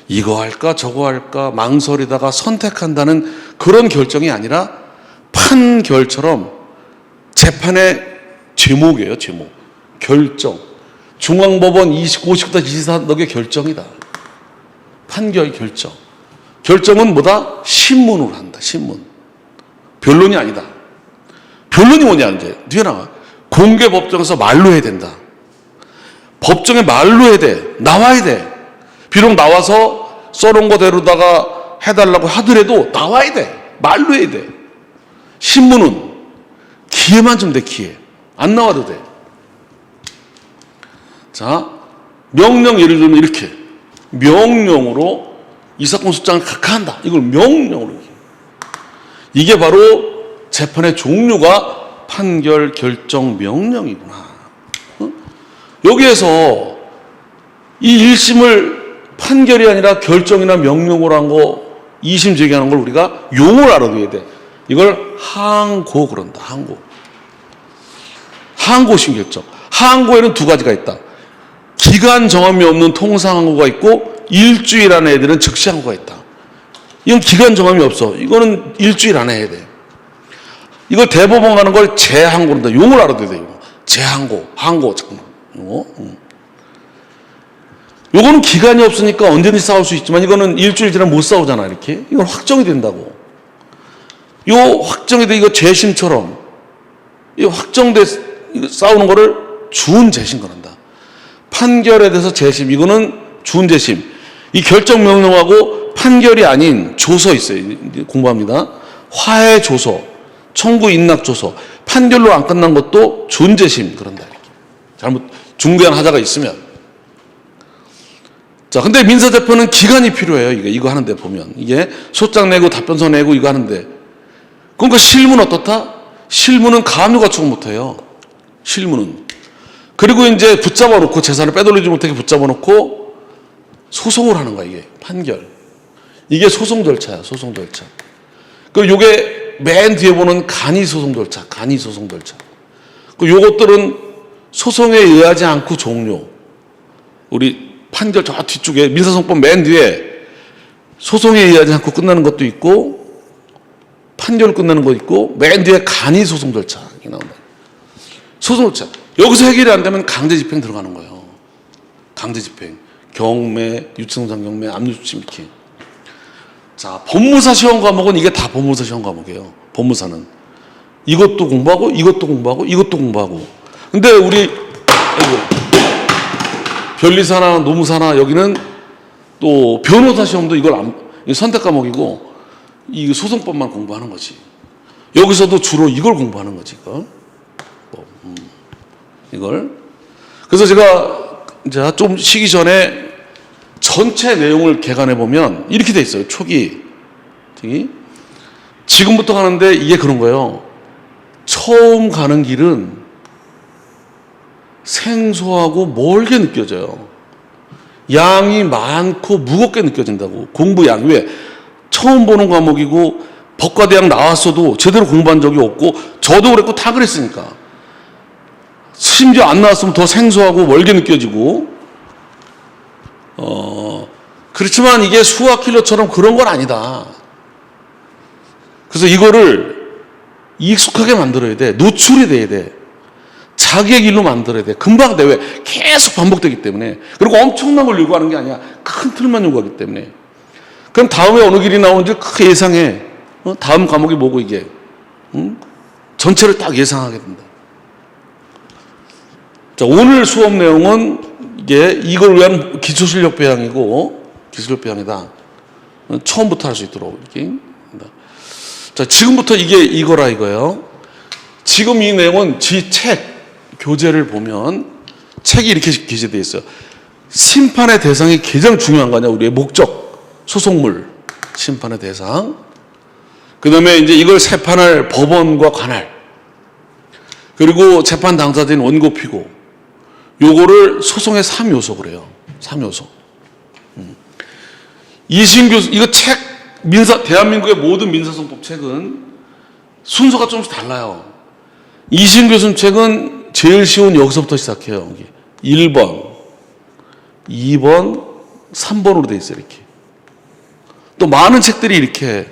이거 할까 저거 할까 망설이다가 선택한다는 그런 결정이 아니라 판결처럼 재판의 제목이에요, 제목. 결정. 중앙법원 29-24 너의 결정이다. 판결 결정. 결정은 뭐다? 신문으로 한다, 신문. 변론이 아니다. 변론이 뭐냐, 이제. 뒤에 나와. 공개법정에서 말로 해야 된다. 법정에 말로 해야 돼. 나와야 돼. 비록 나와서 써놓은 거대로다가 해달라고 하더라도 나와야 돼. 말로 해야 돼. 신문은 기회만 좀 돼, 기회. 안 나와도 돼. 자, 명령 예를 들면 이렇게. 명령으로 이 사건 소장을 각하한다. 이걸 명령으로. 이게 바로 재판의 종류가 판결, 결정, 명령이구나. 여기에서 이 1심을 판결이 아니라 결정이나 명령으로 한 거 2심 제기하는 걸 우리가 용어를 알아둬야 돼. 이걸 항고 그런다. 항고. 항고심 결정. 항고에는 두 가지가 있다. 기간 정함이 없는 통상항고가 있고 일주일 안에 애들은 즉시항고가 있다. 이건 기간 정함이 없어. 이거는 일주일 안에 해야 돼. 이걸 대법원 가는 걸 재항고한다. 용을 알아둬야 돼요. 재항고, 항고, 잠깐만. 요거는 기간이 없으니까 언제든지 싸울 수 있지만 이거는 일주일 지나면 못 싸우잖아, 이렇게. 이건 확정이 된다고. 요 확정이 돼, 이거 재심처럼. 이 확정돼 싸우는 거를 준재심 그런다. 판결에 대해서 재심, 이거는 준재심. 이 결정명령하고 판결이 아닌 조서 있어요. 공부합니다. 화해 조서, 청구 인락 조서. 판결로 안 끝난 것도 준재심 그런다. 이렇게. 잘못, 중대한 하자가 있으면. 자, 근데 민사재판은 기간이 필요해요. 이거 하는데 보면. 이게 소장 내고 답변서 내고 이거 하는데. 그러니까 실무는 어떻다? 실무는 가압류가 추구 못해요. 실무는. 그리고 이제 붙잡아 놓고 재산을 빼돌리지 못하게 붙잡아 놓고 소송을 하는 거야, 이게. 판결. 이게 소송 절차야, 소송 절차. 그리고 요게 맨 뒤에 보는 간이 소송 절차, 간이 소송 절차. 그 요것들은 소송에 의하지 않고 종료. 우리 판결 저 뒤쪽에 민사소송법 맨 뒤에 소송에 의하지 않고 끝나는 것도 있고 판결 끝나는 거 있고 맨 뒤에 간이 소송 절차 이렇게 나온다. 소송 절차. 여기서 해결이 안 되면 강제 집행 들어가는 거예요. 강제 집행. 경매, 유치동산 경매, 압류수침 이렇게. 자, 법무사 시험 과목은 이게 다 법무사 시험 과목이에요. 법무사는. 이것도 공부하고 이것도 공부하고 이것도 공부하고. 근데 우리 변리사나 노무사나 여기는 또 변호사 시험도 이걸 선택 과목이고 이 소송법만 공부하는 거지. 여기서도 주로 이걸 공부하는 거지. 이걸. 그래서 제가 이제 좀 쉬기 전에 전체 내용을 개관해 보면 이렇게 돼 있어요. 초기. 지금부터 가는데 이게 그런 거예요. 처음 가는 길은 생소하고 멀게 느껴져요. 양이 많고 무겁게 느껴진다고. 공부 양이. 왜? 처음 보는 과목이고 법과대학 나왔어도 제대로 공부한 적이 없고 저도 그랬고 다 그랬으니까. 심지어 안 나왔으면 더 생소하고 멀게 느껴지고 그렇지만 이게 수학 킬러처럼 그런 건 아니다. 그래서 이거를 익숙하게 만들어야 돼. 노출이 돼야 돼. 자기의 길로 만들어야 돼. 금방 돼. 왜? 계속 반복되기 때문에. 그리고 엄청난 걸 요구하는 게 아니야. 큰 틀만 요구하기 때문에. 그럼 다음에 어느 길이 나오는지 크게 예상해. 다음 과목이 뭐고 이게. 전체를 딱 예상하게 된다. 자, 오늘 수업 내용은 이게 이걸 위한 기초실력 배양이고, 기초실력 배양이다. 처음부터 할 수 있도록 이렇게. 자, 지금부터 이게 이거라 이거예요. 지금 이 내용은 책 교재를 보면 책이 이렇게 기재되어 있어요. 심판의 대상이 가장 중요한 거 아니야? 우리의 목적, 소송물, 심판의 대상. 그 다음에 이제 이걸 재판할 법원과 관할. 그리고 재판 당사자인 원고 피고. 요거를 소송의 3요소 그래요. 3요소. 이신교수, 이거 책, 대한민국의 모든 민사소송법 책은 순서가 조금씩 달라요. 이신교수 책은 제일 쉬운 여기서부터 시작해요. 1번, 2번, 3번으로 돼 있어요. 이렇게. 또 많은 책들이 이렇게.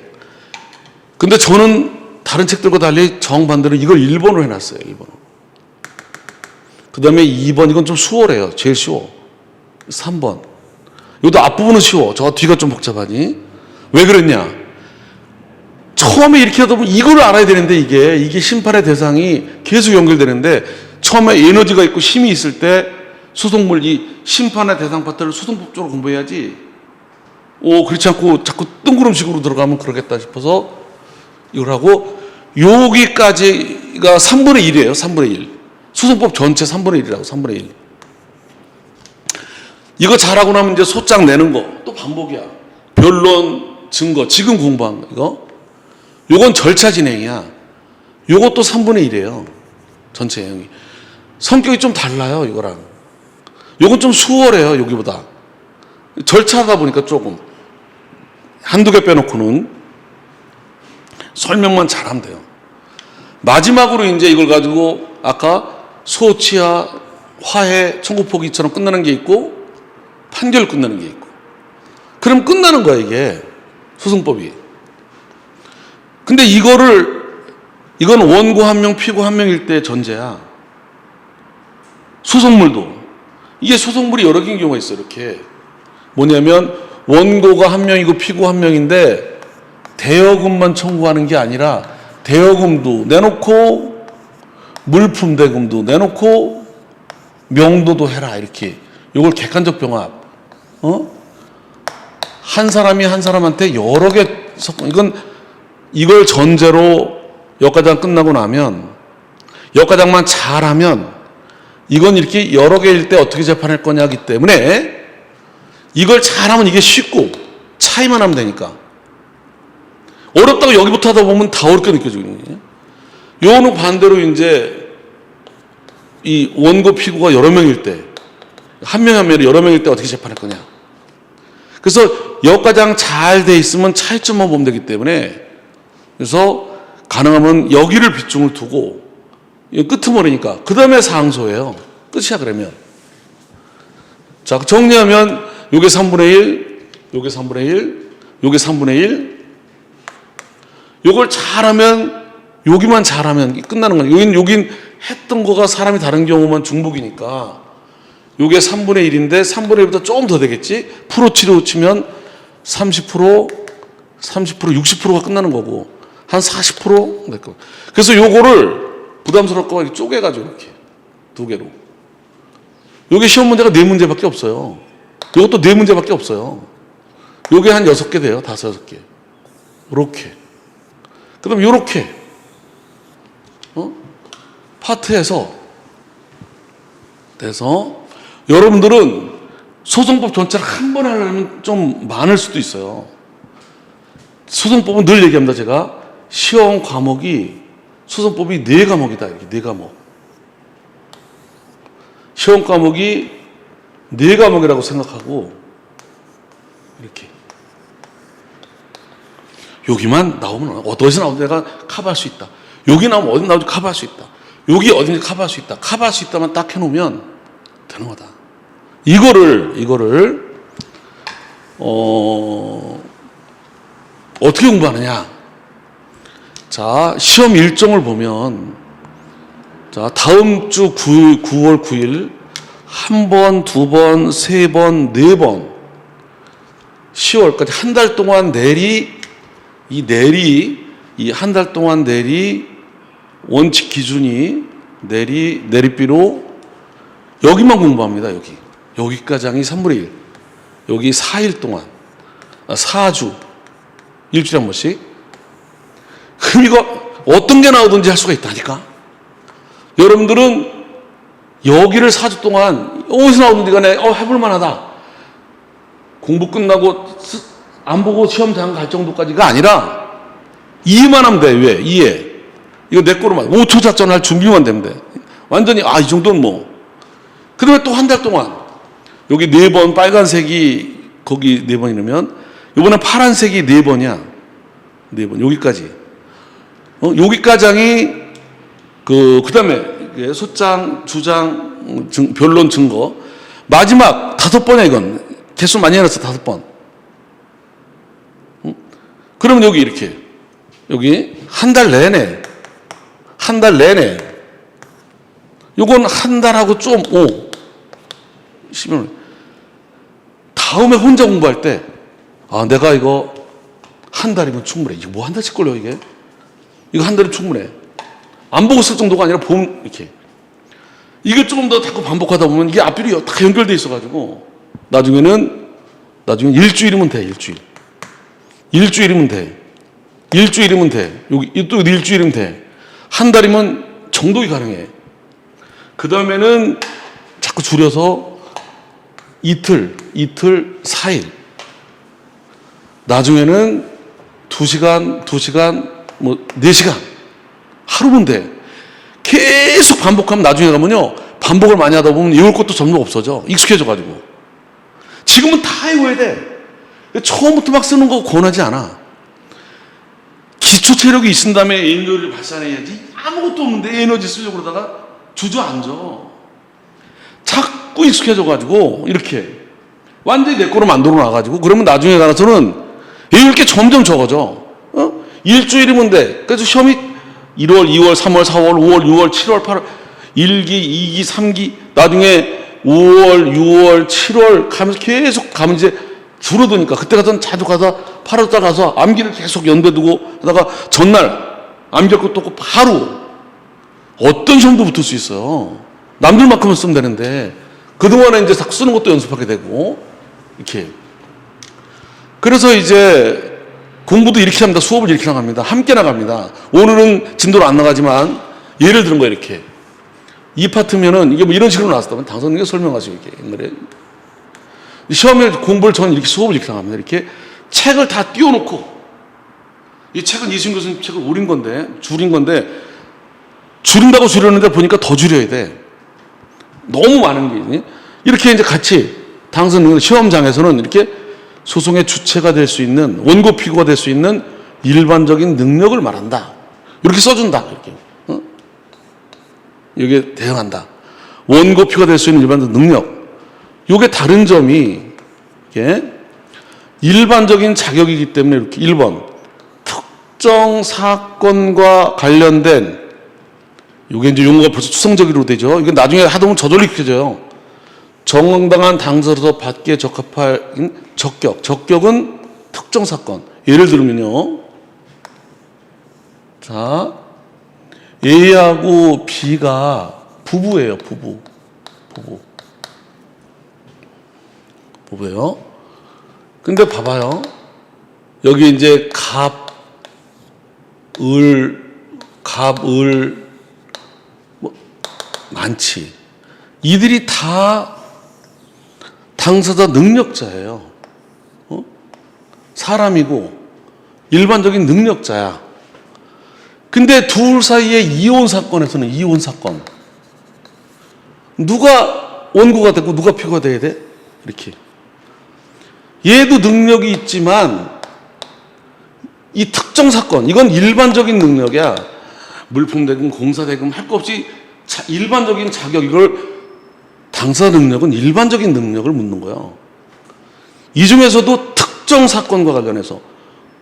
근데 저는 다른 책들과 달리 정반대로 이걸 1번으로 해놨어요. 1번으로. 그 다음에 2번, 이건 좀 수월해요. 제일 쉬워. 3번. 이것도 앞부분은 쉬워. 저 뒤가 좀 복잡하니. 왜 그랬냐? 처음에 이렇게 하다 보면 이걸 알아야 되는데 이게 심판의 대상이 계속 연결되는데 처음에 에너지가 있고 힘이 있을 때 소송물 이 심판의 대상 파트를 소송법적으로 공부해야지. 그렇지 않고 자꾸 뜬구름식으로 들어가면 그러겠다 싶어서 이걸 하고 여기까지가 3분의 1이에요. 3분의 1. 소송법 전체 3분의 1이라고 3분의 1. 이거 잘하고 나면 이제 소장 내는 거 또 반복이야. 변론, 증거, 지금 공부한 거 이거. 요건 절차 진행이야. 요것도 3분의 1이에요. 전체 내용이. 성격이 좀 달라요, 이거랑. 요건 좀 수월해요, 여기보다. 절차하다 보니까 조금. 한두 개 빼놓고는 설명만 잘하면 돼요. 마지막으로 이제 이걸 가지고 아까 소치하, 화해, 청구 포기처럼 끝나는 게 있고 판결 끝나는 게 있고. 그럼 끝나는 거야, 이게. 소송법이. 근데 이거를 이건 원고 한 명, 피고 한 명일 때 전제야. 소송물도. 이게 소송물이 여러 개인 경우가 있어요. 이렇게. 뭐냐면 원고가 한 명이고 피고 한 명인데 대여금만 청구하는 게 아니라 대여금도 내놓고 물품 대금도 내놓고 명도도 해라. 이렇게. 이걸 객관적 병합. 한 사람이 한 사람한테 여러 개 이건 이걸 전제로 역과장 끝나고 나면 역과장만 잘하면 이건 이렇게 여러 개일 때 어떻게 재판할 거냐기 때문에 이걸 잘하면 이게 쉽고 차이만 하면 되니까. 어렵다고 여기부터 하다 보면 다 어렵게 느껴지거든요. 요거는 반대로 이제 이 원고 피고가 여러 명일 때 한 명 한 명이 여러 명일 때 어떻게 재판할 거냐. 그래서 역과장 잘 돼 있으면 차이점만 보면 되기 때문에 그래서 가능하면 여기를 비중을 두고 끄트머리니까 그 다음에 상소예요. 끝이야 그러면. 자 정리하면 요게 3분의 1, 요게 3분의 1, 요게 3분의 1. 요걸 잘하면 여기만 잘하면 끝나는 거예요. 여긴 했던 거가 사람이 다른 경우만 중복이니까 요게 3분의 1인데 3분의 1보다 조금 더 되겠지. 프로치로 치면 30%, 60%가 끝나는 거고 한 40% 될 거. 그래서 요거를 부담스럽고 쪼개가지고 이렇게 두 개로. 요게 시험 문제가 4문제밖에 없어요. 요것도 4문제밖에 없어요. 요게 한 6개 돼요. 5, 6개. 요렇게. 그 다음에 요렇게. 파트에서 돼서 여러분들은 소송법 전체를 한 번에 하려면 좀 많을 수도 있어요. 소송법은 늘 얘기합니다. 제가 시험 과목이 소송법이 4과목이다. 이렇게 4과목. 시험 과목이 4과목이라고 생각하고 이렇게 여기만 나오면 어디서 나오든 내가 커버할 수 있다. 여기 나오면 어디 나오든 커버할 수 있다. 여기 어딘지 커버할 수 있다. 커버할 수 있다만 딱 해놓으면 되는 거다. 이거를 어떻게 공부하느냐? 자, 시험 일정을 보면 자, 다음 주 9월 9일 한 번, 두 번, 세 번, 네 번 10월까지 한 달 동안 이 한 달 동안 원칙 기준이 내리비로 여기만 공부합니다. 여기까지 3분의 1. 여기 4일 동안 4주 일주일에 한 번씩. 그럼 이거 어떤 게 나오든지 할 수가 있다니까. 여러분들은 여기를 4주 동안 어디서 나오든지 간에 해볼 만하다. 공부 끝나고 안 보고 시험장 갈 정도까지가 아니라 이해만 하면 돼. 왜? 이해. 이거 내 거로만 5초 작전할 준비만 되면 돼. 완전히 이 정도는 뭐. 그 다음에 또 한 달 동안 여기 4번 빨간색이 거기 4번 이러면 이번엔 파란색이 4번이야. 4번 여기까지. 여기까지 그 다음에 소장, 주장, 변론, 증거 마지막 5번이야. 이건 개수 많이 해놨어. 5번. 그러면 여기 이렇게 여기 한 달 내내 요건 한 달하고 좀 10년 다음에 혼자 공부할 때 내가 이거 한 달이면 충분해. 이거 뭐 한 달씩 걸려 이게. 이거 한 달이면 충분해. 안 보고 쓸 정도가 아니라 보면 이렇게. 이게 조금 더 자꾸 반복하다 보면 이게 앞뒤로 다 연결돼 있어가지고 나중에는 일주일이면 돼. 일주일이면 돼. 여기 또 일주일이면 돼. 한 달이면 정독이 가능해. 그 다음에는 자꾸 줄여서 이틀, 4일. 나중에는 2시간, 4시간. 하루면 돼. 계속 반복하면 나중에 가면요. 반복을 많이 하다 보면 외울 것도 점점 없어져. 익숙해져가지고. 지금은 다 외워야 돼. 처음부터 막 쓰는 거 권하지 않아. 기초 체력이 있은 다음에 에너지를 발산해야지. 아무것도 없는데 에너지 쓰려고 그러다가 주저앉아. 자꾸 익숙해져가지고 이렇게 완전히 내 거로 만들어 놔가지고 그러면 나중에 가서는 외울 게 점점 적어져. 일주일이면 돼. 그래서 시험이 1월, 2월, 3월, 4월, 5월, 6월, 7월, 8월 1기, 2기, 3기 나중에 5월, 6월, 7월 가면서 계속 가면 이제 줄어드니까 그때 가서 자주 가서 8월달 가서 암기를 계속 연대 두고 하다가 전날 암기할 것도 없고 바로 어떤 시험도 붙을 수 있어요. 남들만큼은 쓰면 되는데 그동안에 이제 딱 쓰는 것도 연습하게 되고 이렇게. 그래서 이제 공부도 이렇게 합니다. 수업을 이렇게 나갑니다. 함께 나갑니다. 오늘은 진도로 안 나가지만 예를 들은 거 이렇게. 이 파트면은 이게 뭐 이런 식으로 나왔다면 당선인이 설명하시고 이렇게 옛날에 시험에 공부를 저는 이렇게 수업을 이렇게 나갑니다. 이렇게 책을 다 띄워놓고 이 책은 이승 교수님 책을 줄인 건데 줄인다고 줄였는데 보니까 더 줄여야 돼. 너무 많은 게 이렇게 이제 같이 당선 시험장에서는 이렇게 소송의 주체가 될 수 있는 원고 피고가 될 수 있는 일반적인 능력을 말한다. 이렇게 써준다. 이렇게 이게 대응한다. 원고 피고가 될 수 있는 일반적 능력. 이게 다른 점이 이게 일반적인 자격이기 때문에 이렇게 1번 특정 사건과 관련된 이게 이제 용어가 벌써 추상적으로 되죠. 이건 나중에 하다 보면 저절로 익혀져요. 정당한 당사자로서 받기에 적합한 적격. 적격은 특정 사건. 예를 들면요. 자, A하고 B가 부부예요. 부부예요. 근데 봐봐요. 여기 이제 갑, 을, 뭐, 많지. 이들이 다 당사자 능력자예요. 사람이고 일반적인 능력자야. 근데 둘 사이의 이혼 사건에서는 이혼 사건. 누가 원고가 되고 누가 피고가 돼야 돼? 이렇게. 얘도 능력이 있지만 이 특정 사건, 이건 일반적인 능력이야. 물품대금, 공사대금 할 거 없이 일반적인 자격, 이걸 당사자 능력은 일반적인 능력을 묻는 거예요. 이 중에서도 특정 사건과 관련해서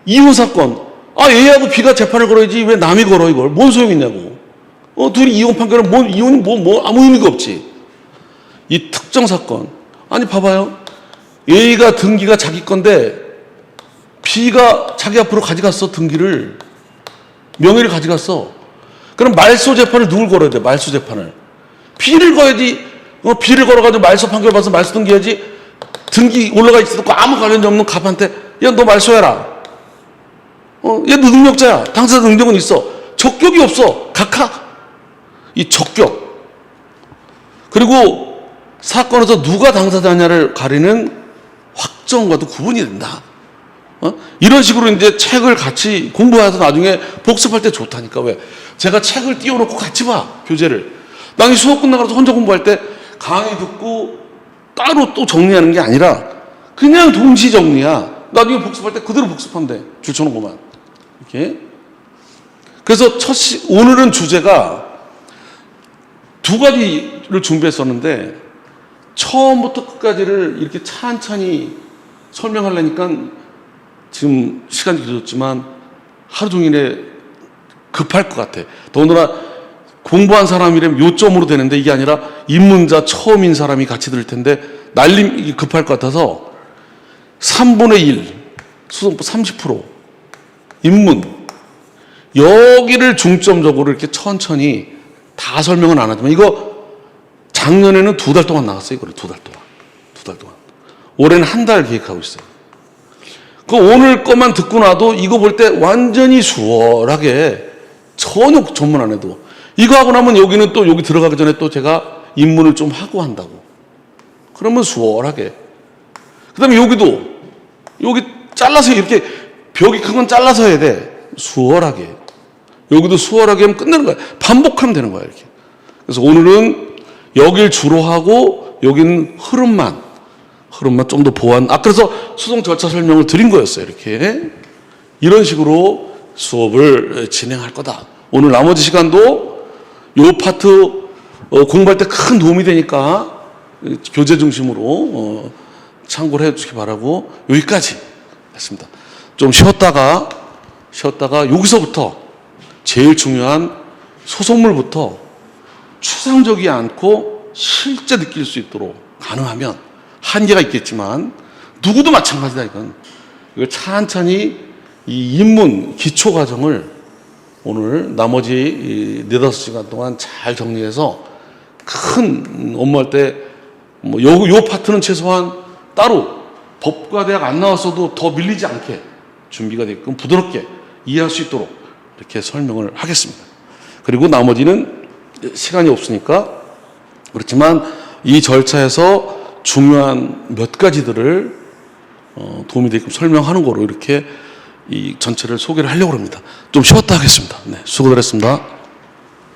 이혼 사건, A하고 B가 재판을 걸어야지 왜 남이 걸어 이걸? 뭔 소용이 있냐고. 둘이 이혼 판결은 이혼이 아무 의미가 없지. 이 특정 사건. 아니 봐봐요. A가 등기가 자기 건데 B가 자기 앞으로 가져갔어. 등기를. 명의를 가져갔어. 그럼 말소 재판을 누굴 걸어야 돼? 말소 재판을. B를 걸어야지. B를 걸어가지고 말소 판결 받아서 말소 등기해야지. 등기 올라가 있어도 아무 관련이 없는 갑한테 야 너 말소해라. 얘도 능력자야. 당사자 능력은 있어. 적격이 없어. 각하. 이 적격. 그리고 사건에서 누가 당사자냐를 가리는 확정과도 구분이 된다. 이런 식으로 이제 책을 같이 공부해서 나중에 복습할 때 좋다니까. 왜? 제가 책을 띄워놓고 같이 봐. 교재를. 나중에 수업 끝나가서 혼자 공부할 때 강의 듣고 따로 또 정리하는 게 아니라 그냥 동시 정리야. 나중에 복습할 때 그대로 복습하면 돼. 줄쳐놓은 것만. 이렇게. 그래서 오늘은 주제가 두 가지를 준비했었는데 처음부터 끝까지를 이렇게 찬찬히 설명하려니까 지금 시간이 길어졌지만 하루 종일에 급할 것 같아. 더군다나 공부한 사람이라면 요점으로 되는데 이게 아니라 입문자 처음인 사람이 같이 들을 텐데 날림 급할 것 같아서 3분의 1, 수성부 30%, 입문 여기를 중점적으로 이렇게 천천히 다 설명은 안 하지만 이거 작년에는 2달 동안 나갔어요. 이거를 2달 동안. 올해는 1달 계획하고 있어요. 그 오늘 것만 듣고 나도 이거 볼 때 완전히 수월하게 전혀 전문 안 해도 이거 하고 나면 여기는 또 여기 들어가기 전에 또 제가 입문을 좀 하고 한다고. 그러면 수월하게. 그 다음에 여기 잘라서 이렇게 벽이 큰 건 잘라서 해야 돼. 수월하게. 여기도 수월하게 하면 끝내는 거야. 반복하면 되는 거야, 이렇게. 그래서 오늘은 여길 주로 하고 여기는 흐름만 좀 더 보완. 그래서 소송 절차 설명을 드린 거였어요, 이렇게. 이런 식으로 수업을 진행할 거다. 오늘 나머지 시간도 요 파트 공부할 때 큰 도움이 되니까 교재 중심으로 참고를 해 주시기 바라고 여기까지 했습니다. 좀 쉬었다가 여기서부터 제일 중요한 소속물부터 추상적이지 않고 실제 느낄 수 있도록 가능하면, 한계가 있겠지만 누구도 마찬가지다 이건. 이걸 찬찬히 이 입문 기초 과정을 오늘 나머지 4-5시간 동안 잘 정리해서 큰 업무할 때 요 파트는 최소한 따로 법과대학 안 나왔어도 더 밀리지 않게 준비가 되게끔 부드럽게 이해할 수 있도록 이렇게 설명을 하겠습니다. 그리고 나머지는 시간이 없으니까, 그렇지만 이 절차에서 중요한 몇 가지들을 도움이 되게끔 설명하는 거로 이렇게 이 전체를 소개를 하려고 합니다. 좀 쉬었다 하겠습니다. 네, 수고들 했습니다.